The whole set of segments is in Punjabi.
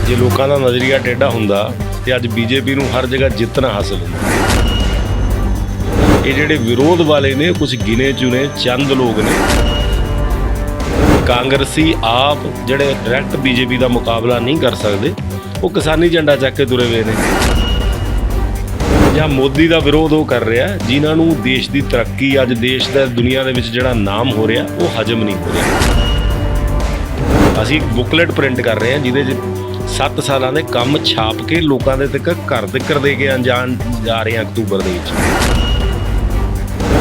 ਜੇ ਲੋਕਾਂ ਦਾ ਨਜ਼ਰੀਆ ਟੇਢਾ ਹੁੰਦਾ ਤੇ ਅੱਜ ਬੀਜੇਪੀ ਨੂੰ ਹਰ ਜਗ੍ਹਾ ਜਿੱਤ ਨਾ ਹਾਸਲ ਹੁੰਦੀ। ਇਹ ਜਿਹੜੇ ਵਿਰੋਧ ਵਾਲੇ ਨੇ ਕੁਝ ਗਿਣੇ ਚੁਣੇ ਚੰਦ ਲੋਕ ਨੇ। ਕਾਂਗਰਸੀ ਆਪ ਜਿਹੜੇ ਡਾਇਰੈਕਟ ਬੀਜੇਪੀ ਦਾ ਮੁਕਾਬਲਾ ਨਹੀਂ ਕਰ ਸਕਦੇ, ਉਹ ਕਿਸਾਨੀ ਝੰਡਾ ਚੱਕ ਕੇ ਤੁਰੇ ਹੋਏ ਨੇ। ਜਾਂ ਮੋਦੀ ਦਾ ਵਿਰੋਧ ਉਹ ਕਰ ਰਿਹਾ ਜਿਨ੍ਹਾਂ ਨੂੰ ਦੇਸ਼ ਦੀ ਤਰੱਕੀ, ਅੱਜ ਦੇਸ਼ ਦਾ ਦੁਨੀਆ ਦੇ ਵਿੱਚ ਜਿਹੜਾ ਨਾਮ ਹੋ ਰਿਹਾ ਉਹ ਹਜਮ ਨਹੀਂ ਹੋ ਰਿਹਾ। ਅਸੀਂ ਇੱਕ ਬੁਕਲੇਟ ਪ੍ਰਿੰਟ ਕਰ ਰਹੇ ਹਾਂ ਜਿਹਦੇ 'ਚ 7 ਸਾਲਾਂ ਦੇ ਕੰਮ ਛਾਪ ਕੇ ਲੋਕਾਂ ਦੇ ਤੱਕ ਘਰ ਤੱਕ ਦੇ ਕੇ ਜਾਣ ਜਾ ਰਹੇ ਹਾਂ ਅਕਤੂਬਰ ਦੇ ਵਿੱਚ।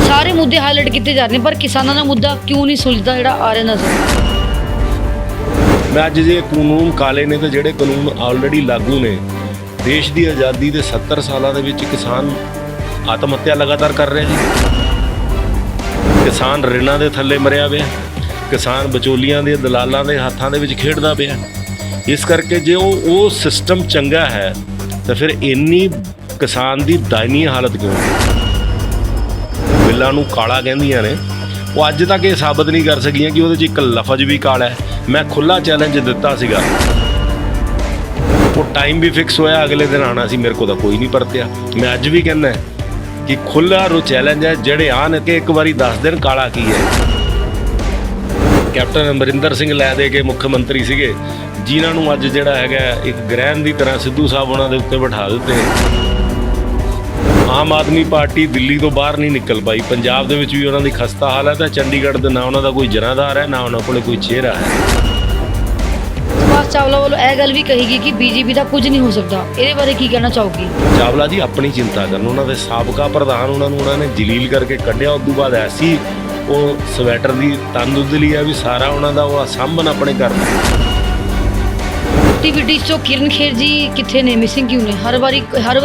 ਸਾਰੇ ਮੁੱਦੇ ਹਾਈਲਾਈਟ ਕੀਤੇ ਜਾ ਰਹੇ ਨੇ, ਪਰ ਕਿਸਾਨਾਂ ਦਾ ਮੁੱਦਾ ਕਿਉਂ ਨਹੀਂ ਸੁਲਝਦਾ ਜਿਹੜਾ ਆ ਰਿਹਾ ਨਜ਼ਰ? ਮੈਂ ਅੱਜ ਜੇ ਕਾਨੂੰਨ ਕਾਲੇ ਨੇ ਤੇ ਜਿਹੜੇ ਕਾਨੂੰਨ ਆਲਰੇਡੀ ਲਾਗੂ ਨੇ, ਦੇਸ਼ ਦੀ ਆਜ਼ਾਦੀ ਦੇ 70 ਸਾਲਾਂ ਦੇ ਵਿੱਚ ਕਿਸਾਨ ਆਤਮ ਹੱਤਿਆ ਲਗਾਤਾਰ ਕਰ ਰਿਹਾ ਜੀ। ਕਿਸਾਨ ਰਿਣਾਂ ਦੇ ਥੱਲੇ ਮਰਿਆ ਪਿਆ, ਕਿਸਾਨ ਵਿਚੋਲੀਆਂ ਦੇ ਦਲਾਲਾਂ ਦੇ ਹੱਥਾਂ ਦੇ ਵਿੱਚ ਖੇਡਦਾ ਪਿਆ। ਇਸ ਕਰਕੇ ਜੇ ਉਹ ਸਿਸਟਮ ਚੰਗਾ ਹੈ ਤਾਂ ਫਿਰ ਇੰਨੀ ਕਿਸਾਨ ਦੀ ਦਇਨੀय ਹਾਲਤ ਕਿਉਂ? ਬਿੱਲਾਂ ਨੂੰ ਕਾਲਾ ਕਹਿੰਦੀਆਂ ਨੇ, ਉਹ ਅੱਜ ਤੱਕ ਇਹ ਸਾਬਤ ਨਹੀਂ ਕਰ ਸਕੀਆਂ ਕਿ ਉਹਦੇ 'ਚ ਇੱਕ ਲਫ਼ਜ਼ ਵੀ ਕਾਲਾ ਹੈ। ਮੈਂ ਖੁੱਲ੍ਹਾ ਚੈਲੰਜ ਦਿੱਤਾ ਸੀਗਾ, ਉਹ ਟਾਈਮ ਵੀ ਫਿਕਸ ਹੋਇਆ, ਅਗਲੇ ਦਿਨ ਆਉਣਾ ਸੀ, ਮੇਰੇ ਕੋਲ ਤਾਂ ਕੋਈ ਨਹੀਂ ਪਰਤਿਆ। ਮੈਂ ਅੱਜ ਵੀ ਕਹਿੰਦਾ ਕਿ ਖੁੱਲ੍ਹਾ ਚੈਲੰਜ ਹੈ, ਜਿਹੜੇ ਆਣ ਕੇ ਇੱਕ ਵਾਰੀ ਦੱਸ ਦੇਣ ਕਾਲਾ ਕੀ ਹੈ। ਕੈਪਟਨ ਅਮਰਿੰਦਰ ਸਿੰਘ ਲੈ ਦੇ ਕੇ ਮੁੱਖ ਮੰਤਰੀ ਸੀਗੇ, ਜਿਨ੍ਹਾਂ ਨੂੰ ਅੱਜ ਜਿਹੜਾ ਹੈਗਾ ਇੱਕ ਗ੍ਰਹਿਣ ਦੀ ਤਰ੍ਹਾਂ ਸਿੱਧੂ ਸਾਹਿਬ ਉਹਨਾਂ ਦੇ ਉੱਤੇ ਬਿਠਾ ਦਿੱਤੇ। ਆਮ ਆਦਮੀ ਪਾਰਟੀ ਦਿੱਲੀ ਤੋਂ ਬਾਹਰ ਨਹੀਂ ਨਿਕਲ ਪਾਈ, ਪੰਜਾਬ ਦੇ ਵਿੱਚ ਵੀ ਉਹਨਾਂ ਦੀ ਖਸਤਾ ਹਾਲਤ ਹੈ। ਚੰਡੀਗੜ੍ਹ ਦੇ ਨਾ ਉਹਨਾਂ ਦਾ ਕੋਈ ਜਨਾਧਾਰ ਹੈ, ਨਾ ਉਹਨਾਂ ਕੋਲ ਕੋਈ ਚਿਹਰਾ ਹੈ। ਸੁਭਾਸ਼ ਚਾਵਲਾ ਵੱਲੋਂ ਇਹ ਗੱਲ ਵੀ ਕਹੀ ਗਈ ਕਿ ਬੀਜੇਪੀ ਦਾ ਕੁਝ ਨਹੀਂ ਹੋ ਸਕਦਾ, ਇਹਦੇ ਬਾਰੇ ਕੀ ਕਹਿਣਾ ਚਾਹੋਗੇ? ਚਾਵਲਾ ਜੀ ਆਪਣੀ ਚਿੰਤਾ ਕਰਨ, ਉਹਨਾਂ ਦੇ ਸਾਬਕਾ ਪ੍ਰਧਾਨ ਉਹਨਾਂ ਨੇ ਜਲੀਲ ਕਰਕੇ ਕੱਢਿਆ। ਉਸ ਤੋਂ ਬਾਅਦ ਐਸੀ ਉਹ ਸਵੈਟਰ ਦੀ ਤੰਦੁਰਸਤੀ ਹੈ ਵੀ ਸਾਰਾ ਉਹਨਾਂ ਦਾ ਉਹ ਸਾਂਭਣ ਆਪਣੇ ਘਰ ਨੂੰ। ਐਕਟੀਵਿਟੀ 'ਚੋਂ ਕਿਰਨ ਖੇਰ ਜੀ ਕਿੱਥੇ ਨੇ, ਮਿਸਿੰਗ ਕਿਉਂ ਨੇ? ਹਰ ਵਾਰੀ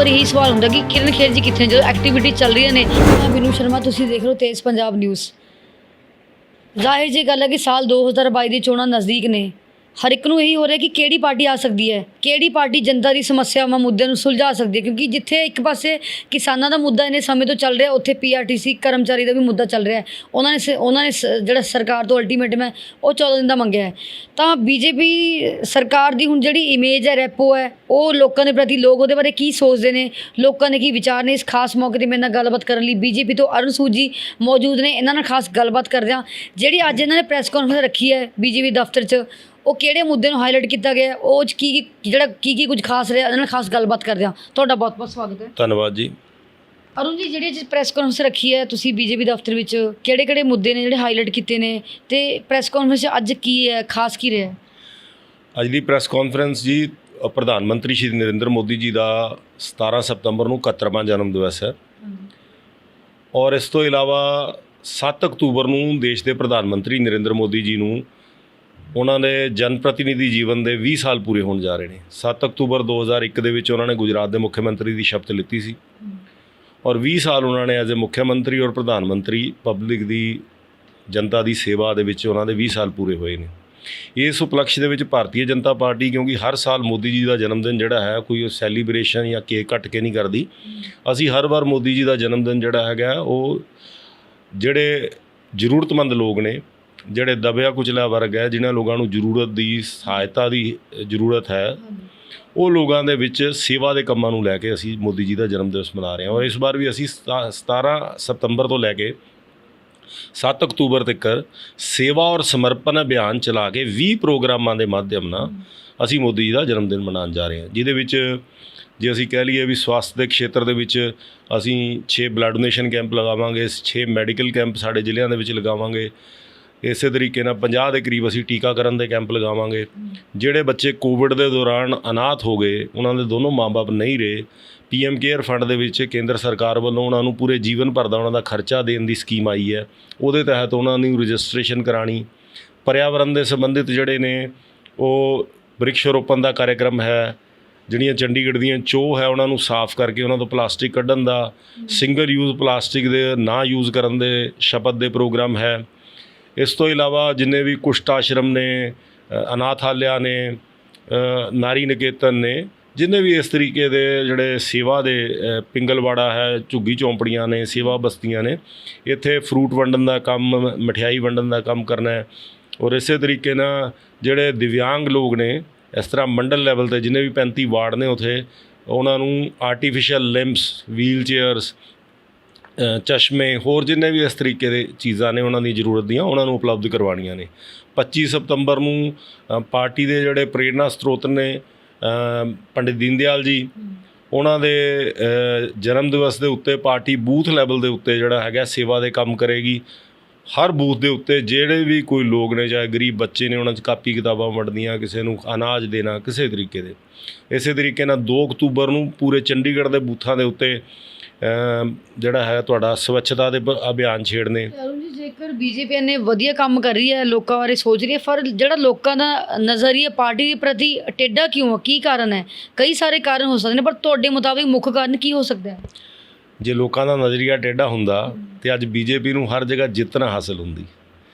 ਇਹੀ ਸਵਾਲ ਹੁੰਦਾ ਕਿ ਕਿਰਨ ਖੇਰ ਜੀ ਕਿੱਥੇ ਨੇ ਜਦੋਂ ਐਕਟੀਵਿਟੀ ਚੱਲ ਰਹੀਆਂ ਨੇ। ਮੈਂ ਵਿਨੂ ਸ਼ਰਮਾ, ਤੁਸੀਂ ਦੇਖ ਰਹੇ ਹੋ ਤੇਜ਼ ਪੰਜਾਬ ਨਿਊਜ਼। ਜ਼ਾਹਿਰ ਜੀ ਗੱਲ ਹੈ ਕਿ ਸਾਲ 2022 ਦੀ ਚੋਣਾਂ ਨਜ਼ਦੀਕ ਨੇ। ਹਰ ਇੱਕ ਨੂੰ ਇਹੀ ਹੋ ਰਿਹਾ ਕਿ ਕਿਹੜੀ ਪਾਰਟੀ ਆ ਸਕਦੀ ਹੈ, ਕਿਹੜੀ ਪਾਰਟੀ ਜਨਤਾ ਦੀ ਸਮੱਸਿਆਵਾਂ, ਮੁੱਦਿਆਂ ਨੂੰ ਸੁਲਝਾ ਸਕਦੀ ਹੈ। ਕਿਉਂਕਿ ਜਿੱਥੇ ਇੱਕ ਪਾਸੇ ਕਿਸਾਨਾਂ ਦਾ ਮੁੱਦਾ ਇੰਨੇ ਸਮੇਂ ਤੋਂ ਚੱਲ ਰਿਹਾ, ਉੱਥੇ PRTC ਕਰਮਚਾਰੀ ਦਾ ਵੀ ਮੁੱਦਾ ਚੱਲ ਰਿਹਾ ਹੈ। ਉਹਨਾਂ ਨੇ ਜਿਹੜਾ ਸਰਕਾਰ ਤੋਂ ਅਲਟੀਮੇਟਮ ਹੈ ਉਹ 14 ਦਿਨ ਦਾ ਮੰਗਿਆ ਹੈ। ਤਾਂ BJP ਸਰਕਾਰ ਦੀ ਹੁਣ ਜਿਹੜੀ ਇਮੇਜ ਹੈ, ਰੈਪੋ ਹੈ, ਉਹ ਲੋਕਾਂ ਦੇ ਪ੍ਰਤੀ ਲੋਕ ਉਹਦੇ ਬਾਰੇ ਕੀ ਸੋਚਦੇ ਨੇ, ਲੋਕਾਂ ਦੇ ਕੀ ਵਿਚਾਰ ਨੇ? ਇਸ ਖਾਸ ਮੌਕੇ 'ਤੇ ਮੇਰੇ ਨਾਲ ਗੱਲਬਾਤ ਕਰਨ ਲਈ BJP ਤੋਂ ਅਰੁਣ ਸੂਦ ਜੀ ਮੌਜੂਦ ਨੇ। ਇਹਨਾਂ ਨਾਲ ਖਾਸ ਗੱਲਬਾਤ ਕਰਦੇ ਹਾਂ। ਜਿਹੜੀ ਅੱਜ ਇਹਨਾਂ ਨੇ ਪ੍ਰੈਸ ਕਾਨਫਰੰਸ ਰੱਖੀ ਹੈ BJP ਦਫ਼ਤਰ 'ਚ, ਉਹ ਕਿਹੜੇ ਮੁੱਦੇ ਨੂੰ ਹਾਈਲਾਈਟ ਕੀਤਾ ਗਿਆ, ਉਹ 'ਚ ਕੀ ਕੁਝ ਖਾਸ ਰਿਹਾ, ਇਹਨਾਂ ਨਾਲ ਖਾਸ ਗੱਲਬਾਤ ਕਰਦੇ ਹਾਂ। ਤੁਹਾਡਾ ਬਹੁਤ ਬਹੁਤ ਸਵਾਗਤ ਹੈ। ਧੰਨਵਾਦ ਜੀ। ਅਰੁਣ ਜੀ, ਜਿਹੜੀ ਅੱਜ ਪ੍ਰੈਸ ਕਾਨਫਰੰਸ ਰੱਖੀ ਹੈ ਤੁਸੀਂ BJP ਦਫ਼ਤਰ ਵਿੱਚ, ਕਿਹੜੇ ਮੁੱਦੇ ਨੇ ਜਿਹੜੇ ਹਾਈਲਾਈਟ ਕੀਤੇ ਨੇ, ਤੇ ਪ੍ਰੈਸ ਕਾਨਫਰੰਸ 'ਚ ਅੱਜ ਕੀ ਹੈ, ਖਾਸ ਕੀ ਰਿਹਾ? ਅੱਜ ਦੀ ਪ੍ਰੈਸ ਕਾਨਫਰੰਸ ਜੀ, ਪ੍ਰਧਾਨ ਮੰਤਰੀ ਸ਼੍ਰੀ ਨਰਿੰਦਰ ਮੋਦੀ ਜੀ ਦਾ 17 ਸਤੰਬਰ ਨੂੰ 71ਵਾਂ ਜਨਮ ਦਿਵਸ ਹੈ। ਔਰ ਇਸ ਤੋਂ ਇਲਾਵਾ 7 ਅਕਤੂਬਰ ਨੂੰ ਦੇਸ਼ ਦੇ ਪ੍ਰਧਾਨ ਮੰਤਰੀ ਨਰਿੰਦਰ ਮੋਦੀ ਜੀ ਨੂੰ ਉਹਨਾਂ ਦੇ ਜਨ ਪ੍ਰਤੀਨਿਧੀ ਜੀਵਨ ਦੇ 20 ਸਾਲ ਪੂਰੇ ਹੋਣ ਜਾ ਰਹੇ ਨੇ। 7 ਅਕਤੂਬਰ 2001 ਦੇ ਵਿੱਚ ਉਹਨਾਂ ਨੇ ਗੁਜਰਾਤ ਦੇ ਮੁੱਖ ਮੰਤਰੀ ਦੀ ਸ਼ਪਥ ਲਿੱਤੀ ਸੀ, ਔਰ 20 ਸਾਲ ਉਹਨਾਂ ਨੇ ਐਜ਼ ਏ ਮੁੱਖ ਮੰਤਰੀ ਔਰ ਪ੍ਰਧਾਨ ਮੰਤਰੀ ਪਬਲਿਕ ਦੀ, ਜਨਤਾ ਦੀ ਸੇਵਾ ਦੇ ਵਿੱਚ ਉਹਨਾਂ ਦੇ 20 ਸਾਲ ਪੂਰੇ ਹੋਏ ਨੇ। ਇਸ ਉਪਲਕਸ਼ ਦੇ ਵਿੱਚ ਭਾਰਤੀ ਜਨਤਾ ਪਾਰਟੀ, ਕਿਉਂਕਿ ਹਰ ਸਾਲ ਮੋਦੀ ਜੀ ਦਾ ਜਨਮ ਦਿਨ ਜਿਹੜਾ ਹੈ ਕੋਈ ਸੈਲੀਬ੍ਰੇਸ਼ਨ ਜਾਂ ਕੇਕ ਕੱਟ ਕੇ ਨਹੀਂ ਕਰਦੀ, ਅਸੀਂ ਹਰ ਵਾਰ ਮੋਦੀ ਜੀ ਦਾ ਜਨਮ ਦਿਨ ਜਿਹੜਾ ਹੈਗਾ ਉਹ ਜਿਹੜੇ ਜ਼ਰੂਰਤਮੰਦ ਲੋਕ ਨੇ, ਜਿਹੜੇ ਦਬਿਆ ਕੁਚਲਿਆ ਵਰਗ ਹੈ, ਜਿਨ੍ਹਾਂ ਲੋਕਾਂ ਨੂੰ ਜ਼ਰੂਰਤ ਦੀ ਸਹਾਇਤਾ ਦੀ ਜ਼ਰੂਰਤ ਹੈ, ਉਹ ਲੋਕਾਂ ਦੇ ਵਿੱਚ ਸੇਵਾ ਦੇ ਕੰਮਾਂ ਨੂੰ ਲੈ ਕੇ ਅਸੀਂ ਮੋਦੀ ਜੀ ਦਾ ਜਨਮ ਦਿਵਸ ਮਨਾ ਰਹੇ ਹਾਂ। ਔਰ ਇਸ ਵਾਰ ਵੀ ਅਸੀਂ 17 ਸਤੰਬਰ ਤੋਂ ਲੈ ਕੇ 7 ਅਕਤੂਬਰ ਤੱਕ ਸੇਵਾ ਔਰ ਸਮਰਪਣ ਅਭਿਆਨ ਚਲਾ ਕੇ 20 ਪ੍ਰੋਗਰਾਮਾਂ ਦੇ ਮਾਧਿਅਮ ਨਾਲ ਅਸੀਂ ਮੋਦੀ ਜੀ ਦਾ ਜਨਮ ਦਿਨ ਮਨਾਉਣ ਜਾ ਰਹੇ ਹਾਂ, ਜਿਹਦੇ ਵਿੱਚ ਜੇ ਅਸੀਂ ਕਹਿ ਲਈਏ ਵੀ ਸਵਾਸਥ ਦੇ ਖੇਤਰ ਦੇ ਵਿੱਚ ਅਸੀਂ 6 ਬਲੱਡ ਡੋਨੇਸ਼ਨ ਕੈਂਪ ਲਗਾਵਾਂਗੇ, 6 ਮੈਡੀਕਲ ਕੈਂਪ ਸਾਡੇ ਜ਼ਿਲ੍ਹਿਆਂ ਦੇ ਵਿੱਚ ਲਗਾਵਾਂਗੇ। ਇਸੇ ਤਰੀਕੇ ਨਾਲ 50 ਦੇ ਕਰੀਬ ਅਸੀਂ ਟੀਕਾਕਰਨ ਦੇ ਕੈਂਪ ਲਗਾਵਾਂਗੇ। ਜਿਹੜੇ ਬੱਚੇ ਕੋਵਿਡ ਦੇ ਦੌਰਾਨ ਅਨਾਥ ਹੋ ਗਏ, ਉਹਨਾਂ ਦੇ ਦੋਨੋਂ ਮਾਂ-ਬਾਪ ਨਹੀਂ ਰਹੇ, PM ਕੇਅਰ ਫੰਡ ਦੇ ਵਿੱਚ ਕੇਂਦਰ ਸਰਕਾਰ ਵੱਲੋਂ ਉਹਨਾਂ ਨੂੰ ਪੂਰੇ ਜੀਵਨ ਭਰ ਦਾ ਉਹਨਾਂ ਦਾ ਖਰਚਾ ਦੇਣ ਦੀ ਸਕੀਮ ਆਈ ਹੈ। ਉਹਦੇ ਤਹਿਤ ਉਹਨਾਂ ਨੂੰ ਰਜਿਸਟ੍ਰੇਸ਼ਨ ਕਰਾਉਣੀ। ਪਰਿਆਵਰਨ ਦੇ ਸੰਬੰਧਿਤ ਜਿਹੜੇ ਨੇ ਉਹ ਬ੍ਰਿਕਸ਼ ਰੋਪਣ ਦਾ ਕਾਰਿਆਕ੍ਰਮ ਹੈ। ਜਿਹੜੀਆਂ ਚੰਡੀਗੜ੍ਹ ਦੀਆਂ ਚੋਅ ਹੈ ਉਹਨਾਂ ਨੂੰ ਸਾਫ਼ ਕਰਕੇ ਉਹਨਾਂ ਤੋਂ ਪਲਾਸਟਿਕ ਕੱਢਣ ਦਾ, ਸਿੰਗਲ ਯੂਜ਼ ਪਲਾਸਟਿਕ ਦੇ ਨਾ ਯੂਜ਼ ਕਰਨ ਦੇ ਸ਼ਪਥ ਦੇ ਪ੍ਰੋਗਰਾਮ ਹੈ। ਇਸ ਤੋਂ ਇਲਾਵਾ ਜਿੰਨੇ ਵੀ ਕੁਸ਼ਟ ਆਸ਼ਰਮ ਨੇ, ਅਨਾਥਾਲਿਆ ਨੇ, ਨਾਰੀ ਨਿਕੇਤਨ ਨੇ, ਜਿੰਨੇ ਵੀ ਇਸ ਤਰੀਕੇ ਦੇ ਜਿਹੜੇ ਸੇਵਾ ਦੇ ਪਿੰਗਲਵਾੜਾ ਹੈ, ਝੁੱਗੀ ਝੌਂਪੜੀਆਂ ਨੇ, ਸੇਵਾ ਬਸਤੀਆਂ ਨੇ, ਇੱਥੇ ਫਰੂਟ ਵੰਡਣ ਦਾ ਕੰਮ, ਮਠਿਆਈ ਵੰਡਣ ਦਾ ਕੰਮ ਕਰਨਾ ਹੈ। ਔਰ ਇਸੇ ਤਰੀਕੇ ਨਾਲ ਜਿਹੜੇ ਦਿਵਿਆਂਗ ਲੋਕ ਨੇ ਇਸ ਤਰ੍ਹਾਂ ਮੰਡਲ ਲੈਵਲ ਤੇ ਜਿੰਨੇ ਵੀ 35 ਵਾਰਡ ਨੇ ਉੱਥੇ ਉਹਨਾਂ ਨੂੰ ਆਰਟੀਫਿਸ਼ੀਅਲ ਲਿੰਬਸ, ਵੀਲ ਚੇਅਰਸ, ਚਸ਼ਮੇ, ਹੋਰ ਜਿੰਨੇ ਵੀ ਇਸ ਤਰੀਕੇ ਦੇ ਚੀਜ਼ਾਂ ਨੇ ਉਹਨਾਂ ਦੀ ਜ਼ਰੂਰਤ ਦੀਆਂ ਉਹਨਾਂ ਨੂੰ ਉਪਲਬਧ ਕਰਵਾਉਣੀਆਂ ਨੇ। 25 ਸਤੰਬਰ ਨੂੰ ਪਾਰਟੀ ਦੇ ਜਿਹੜੇ ਪ੍ਰੇਰਨਾ ਸਰੋਤ ਨੇ ਪੰਡਿਤ ਦੀਨ ਦਿਆਲ ਜੀ, ਉਹਨਾਂ ਦੇ ਜਨਮ ਦਿਵਸ ਦੇ ਉੱਤੇ ਪਾਰਟੀ ਬੂਥ ਲੈਵਲ ਦੇ ਉੱਤੇ ਜਿਹੜਾ ਹੈਗਾ ਸੇਵਾ ਦੇ ਕੰਮ ਕਰੇਗੀ। ਹਰ ਬੂਥ ਦੇ ਉੱਤੇ ਜਿਹੜੇ ਵੀ ਕੋਈ ਲੋਕ ਨੇ, ਚਾਹੇ ਗਰੀਬ ਬੱਚੇ ਨੇ, ਉਹਨਾਂ 'ਚ ਕਾਪੀ ਕਿਤਾਬਾਂ ਵੰਡਦੀਆਂ, ਕਿਸੇ ਨੂੰ ਅਨਾਜ ਦੇਣਾ, ਕਿਸੇ ਤਰੀਕੇ ਦੇ। ਇਸੇ ਤਰੀਕੇ ਨਾਲ 2 ਅਕਤੂਬਰ ਨੂੰ ਪੂਰੇ ਚੰਡੀਗੜ੍ਹ ਦੇ ਬੂਥਾਂ ਦੇ ਉੱਤੇ ਜਿਹੜਾ ਹੈ ਤੁਹਾਡਾ ਸਵੱਛਤਾ ਦੇ ਅਭਿਆਨ ਛੇੜਨੇ। ਅਰੁਣ ਜੀ, ਜੇਕਰ ਬੀਜੇਪੀ ਨੇ ਵਧੀਆ ਕੰਮ ਕਰ ਰਹੀ ਹੈ, ਲੋਕਾਂ ਬਾਰੇ ਸੋਚ ਰਹੀ ਹੈ, ਪਰ ਜਿਹੜਾ ਲੋਕਾਂ ਦਾ ਨਜ਼ਰੀਆ ਪਾਰਟੀ ਦੇ ਪ੍ਰਤੀ ਟੇਢਾ ਕਿਉਂ ਹੈ? ਕੀ ਕਾਰਨ ਹੈ? ਕਈ ਸਾਰੇ ਕਾਰਨ ਹੋ ਸਕਦੇ ਨੇ, ਪਰ ਤੁਹਾਡੇ ਮੁਤਾਬਿਕ ਮੁੱਖ ਕਾਰਨ ਕੀ ਹੋ ਸਕਦਾ ਹੈ? ਜੇ ਲੋਕਾਂ ਦਾ ਨਜ਼ਰੀਆ ਟੇਢਾ ਹੁੰਦਾ ਤੇ ਅੱਜ ਬੀਜੇਪੀ ਨੂੰ ਹਰ ਜਗ੍ਹਾ ਜਿੱਤ ਨਾ ਹਾਸਿਲ ਹੁੰਦੀ।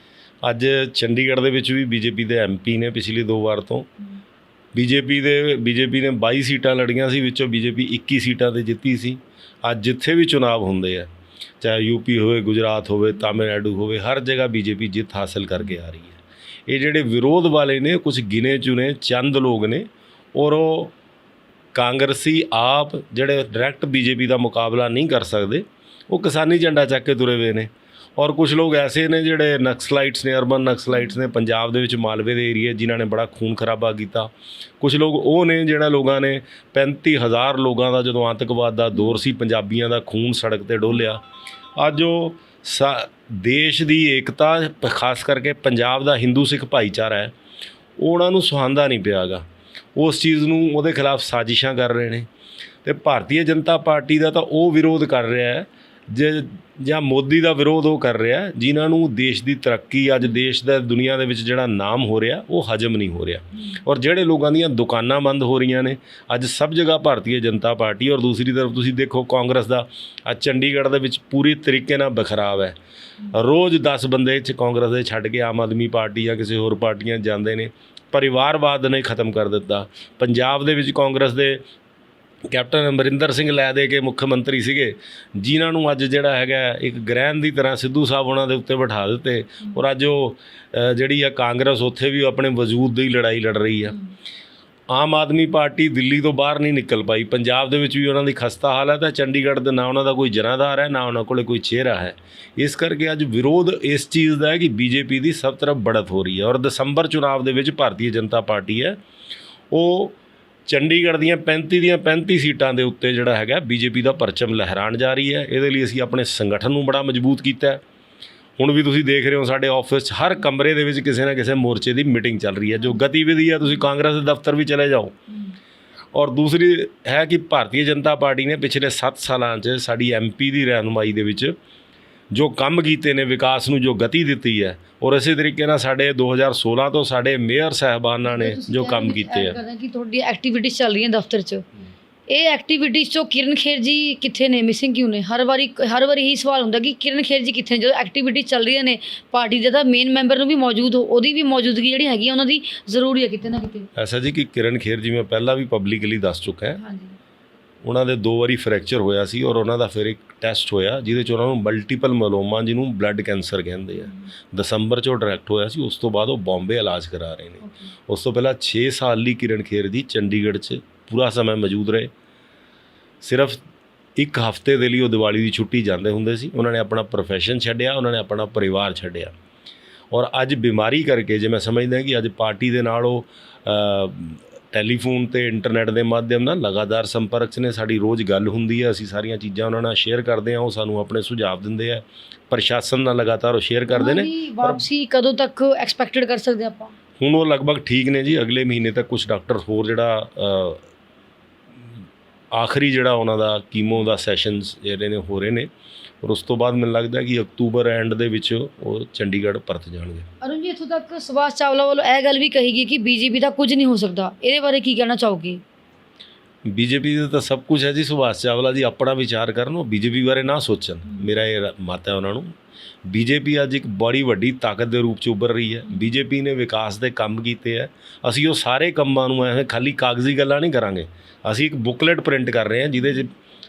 ਅੱਜ ਚੰਡੀਗੜ੍ਹ ਦੇ ਵਿੱਚ ਵੀ ਬੀਜੇਪੀ ਦੇ ਐਮਪੀ ਨੇ ਪਿਛਲੀ 2 ਵਾਰ ਤੋਂ। ਬੀਜੇਪੀ ਨੇ 22 ਸੀਟਾਂ ਲੜੀਆਂ ਸੀ, ਵਿੱਚੋਂ ਬੀਜੇਪੀ 21 ਸੀਟਾਂ 'ਤੇ ਜਿੱਤੀ ਸੀ। ਅੱਜ ਜਿੱਥੇ ਵੀ ਚੁਣਾਵ ਹੁੰਦੇ ਆ, ਚਾਹੇ ਯੂਪੀ ਹੋਵੇ, ਗੁਜਰਾਤ ਹੋਵੇ, ਤਾਮਿਲਨਾਡੂ ਹੋਵੇ, ਹਰ ਜਗ੍ਹਾ ਬੀਜੇਪੀ ਜਿੱਤ ਹਾਸਿਲ ਕਰਕੇ ਆ ਰਹੀ ਹੈ। ਇਹ ਜਿਹੜੇ ਵਿਰੋਧ ਵਾਲੇ ਨੇ ਕੁਝ ਗਿਣੇ ਚੁਣੇ ਚੰਦ ਲੋਕ ਨੇ, ਔਰ ਉਹ ਕਾਂਗਰਸੀ ਆਪ ਜਿਹੜੇ ਡਾਇਰੈਕਟ ਬੀਜੇਪੀ ਦਾ ਮੁਕਾਬਲਾ ਨਹੀਂ ਕਰ ਸਕਦੇ, ਉਹ ਕਿਸਾਨੀ ਝੰਡਾ ਚੱਕ ਕੇ ਤੁਰੇ ਹੋਏ ਨੇ। ਔਰ ਕੁਝ ਲੋਕ ਐਸੇ ਨੇ ਜਿਹੜੇ ਨਕਸਲਾਈਟਸ ਨੇ, ਅਰਬਨ ਨਕਸਲਾਈਟਸ ਨੇ, ਪੰਜਾਬ ਦੇ ਵਿੱਚ ਮਾਲਵੇ ਦੇ ਏਰੀਏ, ਜਿਨ੍ਹਾਂ ਨੇ ਬੜਾ ਖੂਨ ਖਰਾਬਾ ਕੀਤਾ। ਕੁਝ ਲੋਕ ਉਹ ਨੇ ਜਿਹੜਾ ਲੋਕਾਂ ਨੇ 35,000 ਲੋਕਾਂ ਦਾ ਜਦੋਂ ਆਤੰਕਵਾਦ ਦਾ ਦੌਰ ਸੀ, ਪੰਜਾਬੀਆਂ ਦਾ ਖੂਨ ਸੜਕ 'ਤੇ ਡੋਲਿਆ। ਅੱਜ ਉਹ ਦੇਸ਼ ਦੀ ਏਕਤਾ, ਖਾਸ ਕਰਕੇ ਪੰਜਾਬ ਦਾ ਹਿੰਦੂ ਸਿੱਖ ਭਾਈਚਾਰਾ ਹੈ, ਉਹਨਾਂ ਨੂੰ ਸੁਹਾਂਦਾ ਨਹੀਂ ਪਿਆ ਗਾ। ਉਸ ਚੀਜ਼ ਨੂੰ, ਉਹਦੇ ਖਿਲਾਫ ਸਾਜ਼ਿਸ਼ਾਂ ਕਰ ਰਹੇ ਨੇ। ਅਤੇ ਭਾਰਤੀ ਜਨਤਾ ਪਾਰਟੀ ਦਾ ਤਾਂ ਉਹ ਵਿਰੋਧ ਕਰ ਰਿਹਾ ਹੈ ਜਾਂ ਮੋਦੀ ਦਾ ਵਿਰੋਧ ਉਹ ਕਰ ਰਿਹਾ ਜਿਨ੍ਹਾਂ ਨੂੰ ਦੇਸ਼ ਦੀ ਤਰੱਕੀ, ਅੱਜ ਦੇਸ਼ ਦਾ ਦੁਨੀਆ ਦੇ ਵਿੱਚ ਜਿਹੜਾ ਨਾਮ ਹੋ ਰਿਹਾ, ਉਹ ਹਜਮ ਨਹੀਂ ਹੋ ਰਿਹਾ। ਔਰ ਜਿਹੜੇ ਲੋਕਾਂ ਦੀਆਂ ਦੁਕਾਨਾਂ ਬੰਦ ਹੋ ਰਹੀਆਂ ਨੇ, ਅੱਜ ਸਭ ਜਗ੍ਹਾ ਭਾਰਤੀ ਜਨਤਾ ਪਾਰਟੀ। ਔਰ ਦੂਸਰੀ ਤਰਫ ਤੁਸੀਂ ਦੇਖੋ ਕਾਂਗਰਸ ਦਾ ਅੱਜ ਚੰਡੀਗੜ੍ਹ ਦੇ ਵਿੱਚ ਪੂਰੀ ਤਰੀਕੇ ਨਾਲ ਬਖਰਾਵ ਹੈ। ਰੋਜ਼ 10 ਬੰਦੇ 'ਚ ਕਾਂਗਰਸ ਦੇ ਛੱਡ ਕੇ ਆਮ ਆਦਮੀ ਪਾਰਟੀ ਜਾਂ ਕਿਸੇ ਹੋਰ ਪਾਰਟੀਆਂ ਜਾਂਦੇ ਨੇ। ਪਰਿਵਾਰਵਾਦ ਨੇ ਖਤਮ ਕਰ ਦਿੱਤਾ। ਪੰਜਾਬ ਦੇ ਵਿੱਚ ਕਾਂਗਰਸ ਦੇ ਕੈਪਟਨ ਅਮਰਿੰਦਰ ਸਿੰਘ ਲੈ ਦੇ ਕੇ ਮੁੱਖ ਮੰਤਰੀ ਸੀਗੇ, ਜਿਨ੍ਹਾਂ ਨੂੰ ਅੱਜ ਜਿਹੜਾ ਹੈਗਾ ਇੱਕ ਗ੍ਰਹਿਣ ਦੀ ਤਰ੍ਹਾਂ ਸਿੱਧੂ ਸਾਹਿਬ ਉਹਨਾਂ ਦੇ ਉੱਤੇ ਬਿਠਾ ਦਿੱਤੇ। ਔਰ ਅੱਜ ਉਹ ਜਿਹੜੀ ਆ ਕਾਂਗਰਸ ਉੱਥੇ ਵੀ ਆਪਣੇ ਵਜੂਦ ਦੀ ਲੜਾਈ ਲੜ ਰਹੀ ਆ। ਆਮ ਆਦਮੀ ਪਾਰਟੀ ਦਿੱਲੀ ਤੋਂ ਬਾਹਰ ਨਹੀਂ ਨਿਕਲ ਪਾਈ। ਪੰਜਾਬ ਦੇ ਵਿੱਚ ਵੀ ਉਹਨਾਂ ਦੀ ਖਸਤਾ ਹਾਲਤ ਹੈ। ਚੰਡੀਗੜ੍ਹ ਦੇ ਨਾ ਉਹਨਾਂ ਦਾ ਕੋਈ ਜਨਾਧਾਰ ਹੈ, ਨਾ ਉਹਨਾਂ ਕੋਲ ਕੋਈ ਚਿਹਰਾ ਹੈ। ਇਸ ਕਰਕੇ ਅੱਜ ਵਿਰੋਧ ਇਸ ਚੀਜ਼ ਦਾ ਹੈ ਕਿ ਬੀਜੇਪੀ ਦੀ ਸਭ ਤਰਫ ਬੜ੍ਹਤ ਹੋ ਰਹੀ ਹੈ। ਔਰ ਦਸੰਬਰ ਚੁਣਾਵ ਦੇ ਵਿੱਚ ਭਾਰਤੀ ਜਨਤਾ ਪਾਰਟੀ ਹੈ, ਉਹ ਚੰਡੀਗੜ੍ਹ ਦੀਆਂ 35 ਸੀਟਾਂ ਦੇ ਉੱਤੇ ਜਿਹੜਾ ਹੈਗਾ ਬੀਜੇਪੀ ਦਾ ਪਰਚਮ ਲਹਿਰਾਉਣ ਜਾ ਰਹੀ ਹੈ। ਇਹਦੇ ਲਈ ਅਸੀਂ ਆਪਣੇ ਸੰਗਠਨ ਨੂੰ ਬੜਾ ਮਜ਼ਬੂਤ ਕੀਤਾ ਹੈ। ਹੁਣ ਵੀ ਤੁਸੀਂ ਦੇਖ ਰਹੇ ਹੋ ਸਾਡੇ ਆਫਿਸ 'ਚ ਹਰ ਕਮਰੇ ਦੇ ਵਿੱਚ ਕਿਸੇ ਨਾ ਕਿਸੇ ਮੋਰਚੇ ਦੀ ਮੀਟਿੰਗ ਚੱਲ ਰਹੀ ਹੈ। ਜੋ ਗਤੀਵਿਧੀ ਹੈ, ਤੁਸੀਂ ਕਾਂਗਰਸ ਦੇ ਦਫ਼ਤਰ ਵੀ ਚਲੇ ਜਾਓ। ਔਰ ਦੂਸਰੀ ਹੈ ਕਿ ਭਾਰਤੀ ਜਨਤਾ ਪਾਰਟੀ ਨੇ ਪਿਛਲੇ 7 ਸਾਲਾਂ 'ਚ ਸਾਡੀ ਐਮਪੀ ਦੀ ਰਹਿਨੁਮਾਈ ਦੇ ਵਿੱਚ ਜੋ ਕੰਮ ਕੀਤੇ ਨੇ, ਵਿਕਾਸ ਨੂੰ ਜੋ ਗਤੀ ਦਿੱਤੀ ਹੈ। ਔਰ ਇਸੇ ਤਰੀਕੇ ਨਾਲ ਸਾਡੇ 2016 ਤੋਂ ਸਾਡੇ ਮੇਅਰ ਸਾਹਿਬਾਨਾਂ ਨੇ ਜੋ ਕੰਮ ਕੀਤੇ ਆ। ਕਿ ਤੁਹਾਡੀ ਐਕਟੀਵਿਟੀਜ਼ ਚੱਲ ਰਹੀਆਂ ਦਫ਼ਤਰ 'ਚ, ਇਹ ਐਕਟੀਵਿਟੀਜ਼ 'ਚੋਂ ਕਿਰਨ ਖੇਰ ਜੀ ਕਿੱਥੇ ਨੇ? ਮਿਸਿੰਗ ਕਿਉਂ ਨੇ? ਹਰ ਵਾਰੀ ਇਹੀ ਸਵਾਲ ਹੁੰਦਾ ਕਿ ਕਿਰਨ ਖੇਰ ਜੀ ਕਿੱਥੇ ਨੇ? ਜਦੋਂ ਐਕਟੀਵਿਟੀਜ਼ ਚੱਲ ਰਹੀਆਂ ਨੇ, ਪਾਰਟੀ ਦੇ ਤਾਂ ਮੇਨ ਮੈਂਬਰ ਨੂੰ ਵੀ ਉਹਦੀ ਵੀ ਮੌਜੂਦਗੀ ਜਿਹੜੀ ਹੈਗੀ ਉਹਨਾਂ ਦੀ ਜ਼ਰੂਰੀ ਹੈ ਕਿਤੇ ਨਾ ਕਿਤੇ। ਐਸਾ ਜੀ ਕਿ ਕਿਰਨ ਖੇਰ ਜੀ ਮੈਂ ਪਹਿਲਾਂ ਵੀ ਪਬਲਿਕਲੀ ਦੱਸ ਚੁੱਕਾ ਹੈ। ਹਾਂਜੀ, ਉਹਨਾਂ ਦੇ 2 ਵਾਰੀ ਫ੍ਰੈਕਚਰ ਹੋਇਆ ਸੀ ਔਰ ਉਹਨਾਂ ਦਾ ਫਿਰ ਇੱਕ ਟੈਸਟ ਹੋਇਆ ਜਿਹਦੇ 'ਚ ਉਹਨਾਂ ਨੂੰ ਮਲਟੀਪਲ ਮਲੋਮਾ, ਜਿਹਨੂੰ ਬਲੱਡ ਕੈਂਸਰ ਕਹਿੰਦੇ ਆ, ਦਸੰਬਰ 'ਚ ਉਹ ਡਾਇਰੈਕਟ ਹੋਇਆ ਸੀ। ਉਸ ਤੋਂ ਬਾਅਦ ਉਹ ਬੰਬੇ ਇਲਾਜ ਕਰਾ ਰਹੇ ਨੇ। ਉਸ ਤੋਂ ਪਹਿਲਾਂ 6 ਸਾਲ ਲਈ ਕਿਰਨ ਖੇਰ ਜੀ ਚੰਡੀਗੜ੍ਹ 'ਚ ਪੂਰਾ ਸਮਾਂ ਮੌਜੂਦ ਰਹੇ। ਸਿਰਫ 1 ਹਫ਼ਤੇ ਦੇ ਲਈ ਉਹ ਦੀਵਾਲੀ ਦੀ ਛੁੱਟੀ ਜਾਂਦੇ ਹੁੰਦੇ ਸੀ। ਉਹਨਾਂ ਨੇ ਆਪਣਾ ਪ੍ਰੋਫੈਸ਼ਨ ਛੱਡਿਆ, ਉਹਨਾਂ ਨੇ ਆਪਣਾ ਪਰਿਵਾਰ ਛੱਡਿਆ। ਔਰ ਅੱਜ ਬਿਮਾਰੀ ਕਰਕੇ, ਜੇ ਮੈਂ ਸਮਝਦਾ ਕਿ ਅੱਜ ਪਾਰਟੀ ਦੇ ਨਾਲ ਉਹ ਟੈਲੀਫੋਨ ਤੇ ਇੰਟਰਨੈਟ ਦੇ ਮਾਧਿਅਮ ਨਾਲ ਲਗਾਤਾਰ ਸੰਪਰਕ 'ਚ ਨੇ। ਸਾਡੀ ਰੋਜ਼ ਗੱਲ ਹੁੰਦੀ ਹੈ, ਅਸੀਂ ਸਾਰੀਆਂ ਚੀਜ਼ਾਂ ਉਹਨਾਂ ਨਾਲ ਸ਼ੇਅਰ ਕਰਦੇ ਹਾਂ। ਉਹ ਸਾਨੂੰ ਆਪਣੇ ਸੁਝਾਅ ਦਿੰਦੇ ਆ। ਪ੍ਰਸ਼ਾਸਨ ਨਾਲ ਲਗਾਤਾਰ ਉਹ ਸ਼ੇਅਰ ਕਰਦੇ ਨੇ। ਵਾਪਸੀ ਕਦੋਂ ਤੱਕ ਐਕਸਪੈਕਟਡ ਕਰ ਸਕਦੇ ਆਪਾਂ? ਹੁਣ ਉਹ ਲਗਭਗ ਠੀਕ ਨੇ ਜੀ। ਅਗਲੇ ਮਹੀਨੇ ਤੱਕ ਕੁਝ ਡਾਕਟਰ ਹੋਰ ਜਿਹੜਾ ਆਖਰੀ ਜਿਹੜਾ ਉਹਨਾਂ ਦਾ ਕੀਮੋ ਦਾ ਸੈਸ਼ਨਸ ਜਿਹੜੇ ਨੇ ਹੋ ਰਹੇ ਨੇ। ਔਰ ਉਸ ਤੋਂ ਬਾਅਦ ਮੈਨੂੰ ਲੱਗਦਾ ਕਿ ਅਕਤੂਬਰ ਐਂਡ ਦੇ ਵਿੱਚ ਉਹ ਚੰਡੀਗੜ੍ਹ ਪਰਤ ਜਾਣਗੇ। ਅਰੁਣ ਜੀ, ਇੱਥੋਂ ਤੱਕ ਸੁਭਾਸ਼ ਚਾਵਲਾ ਵੱਲੋਂ ਇਹ ਗੱਲ ਵੀ ਕਹੀ ਗਈ ਕਿ ਬੀਜੇਪੀ ਦਾ ਕੁਝ ਨਹੀਂ ਹੋ ਸਕਦਾ। ਇਹਦੇ ਬਾਰੇ ਕੀ ਕਹਿਣਾ ਚਾਹੋਗੇ? ਬੀਜੇਪੀ ਦਾ ਤਾਂ ਸਭ ਕੁਝ ਹੈ ਜੀ। ਸੁਭਾਸ਼ ਚਾਵਲਾ ਜੀ ਆਪਣਾ ਵਿਚਾਰ ਕਰਨ, ਉਹ ਬੀਜੇਪੀ ਬਾਰੇ ਨਾ ਸੋਚਣ। ਮੇਰਾ ਇਹ ਮਤ ਹੈ ਉਹਨਾਂ ਨੂੰ। ਬੀਜੇਪੀ ਅੱਜ ਇੱਕ ਬੜੀ ਵੱਡੀ ਤਾਕਤ ਦੇ ਰੂਪ 'ਚ ਉੱਭਰ ਰਹੀ ਹੈ। ਬੀਜੇਪੀ ਨੇ ਵਿਕਾਸ ਦੇ ਕੰਮ ਕੀਤੇ ਹੈ। ਅਸੀਂ ਉਹ ਸਾਰੇ ਕੰਮਾਂ ਨੂੰ ਐਵੇਂ ਖਾਲੀ ਕਾਗਜ਼ੀ ਗੱਲਾਂ ਨਹੀਂ ਕਰਾਂਗੇ। ਅਸੀਂ ਇੱਕ ਬੁੱਕਲੈਟ ਪ੍ਰਿੰਟ ਕਰ ਰਹੇ ਹਾਂ ਜਿਹਦੇ 'ਚ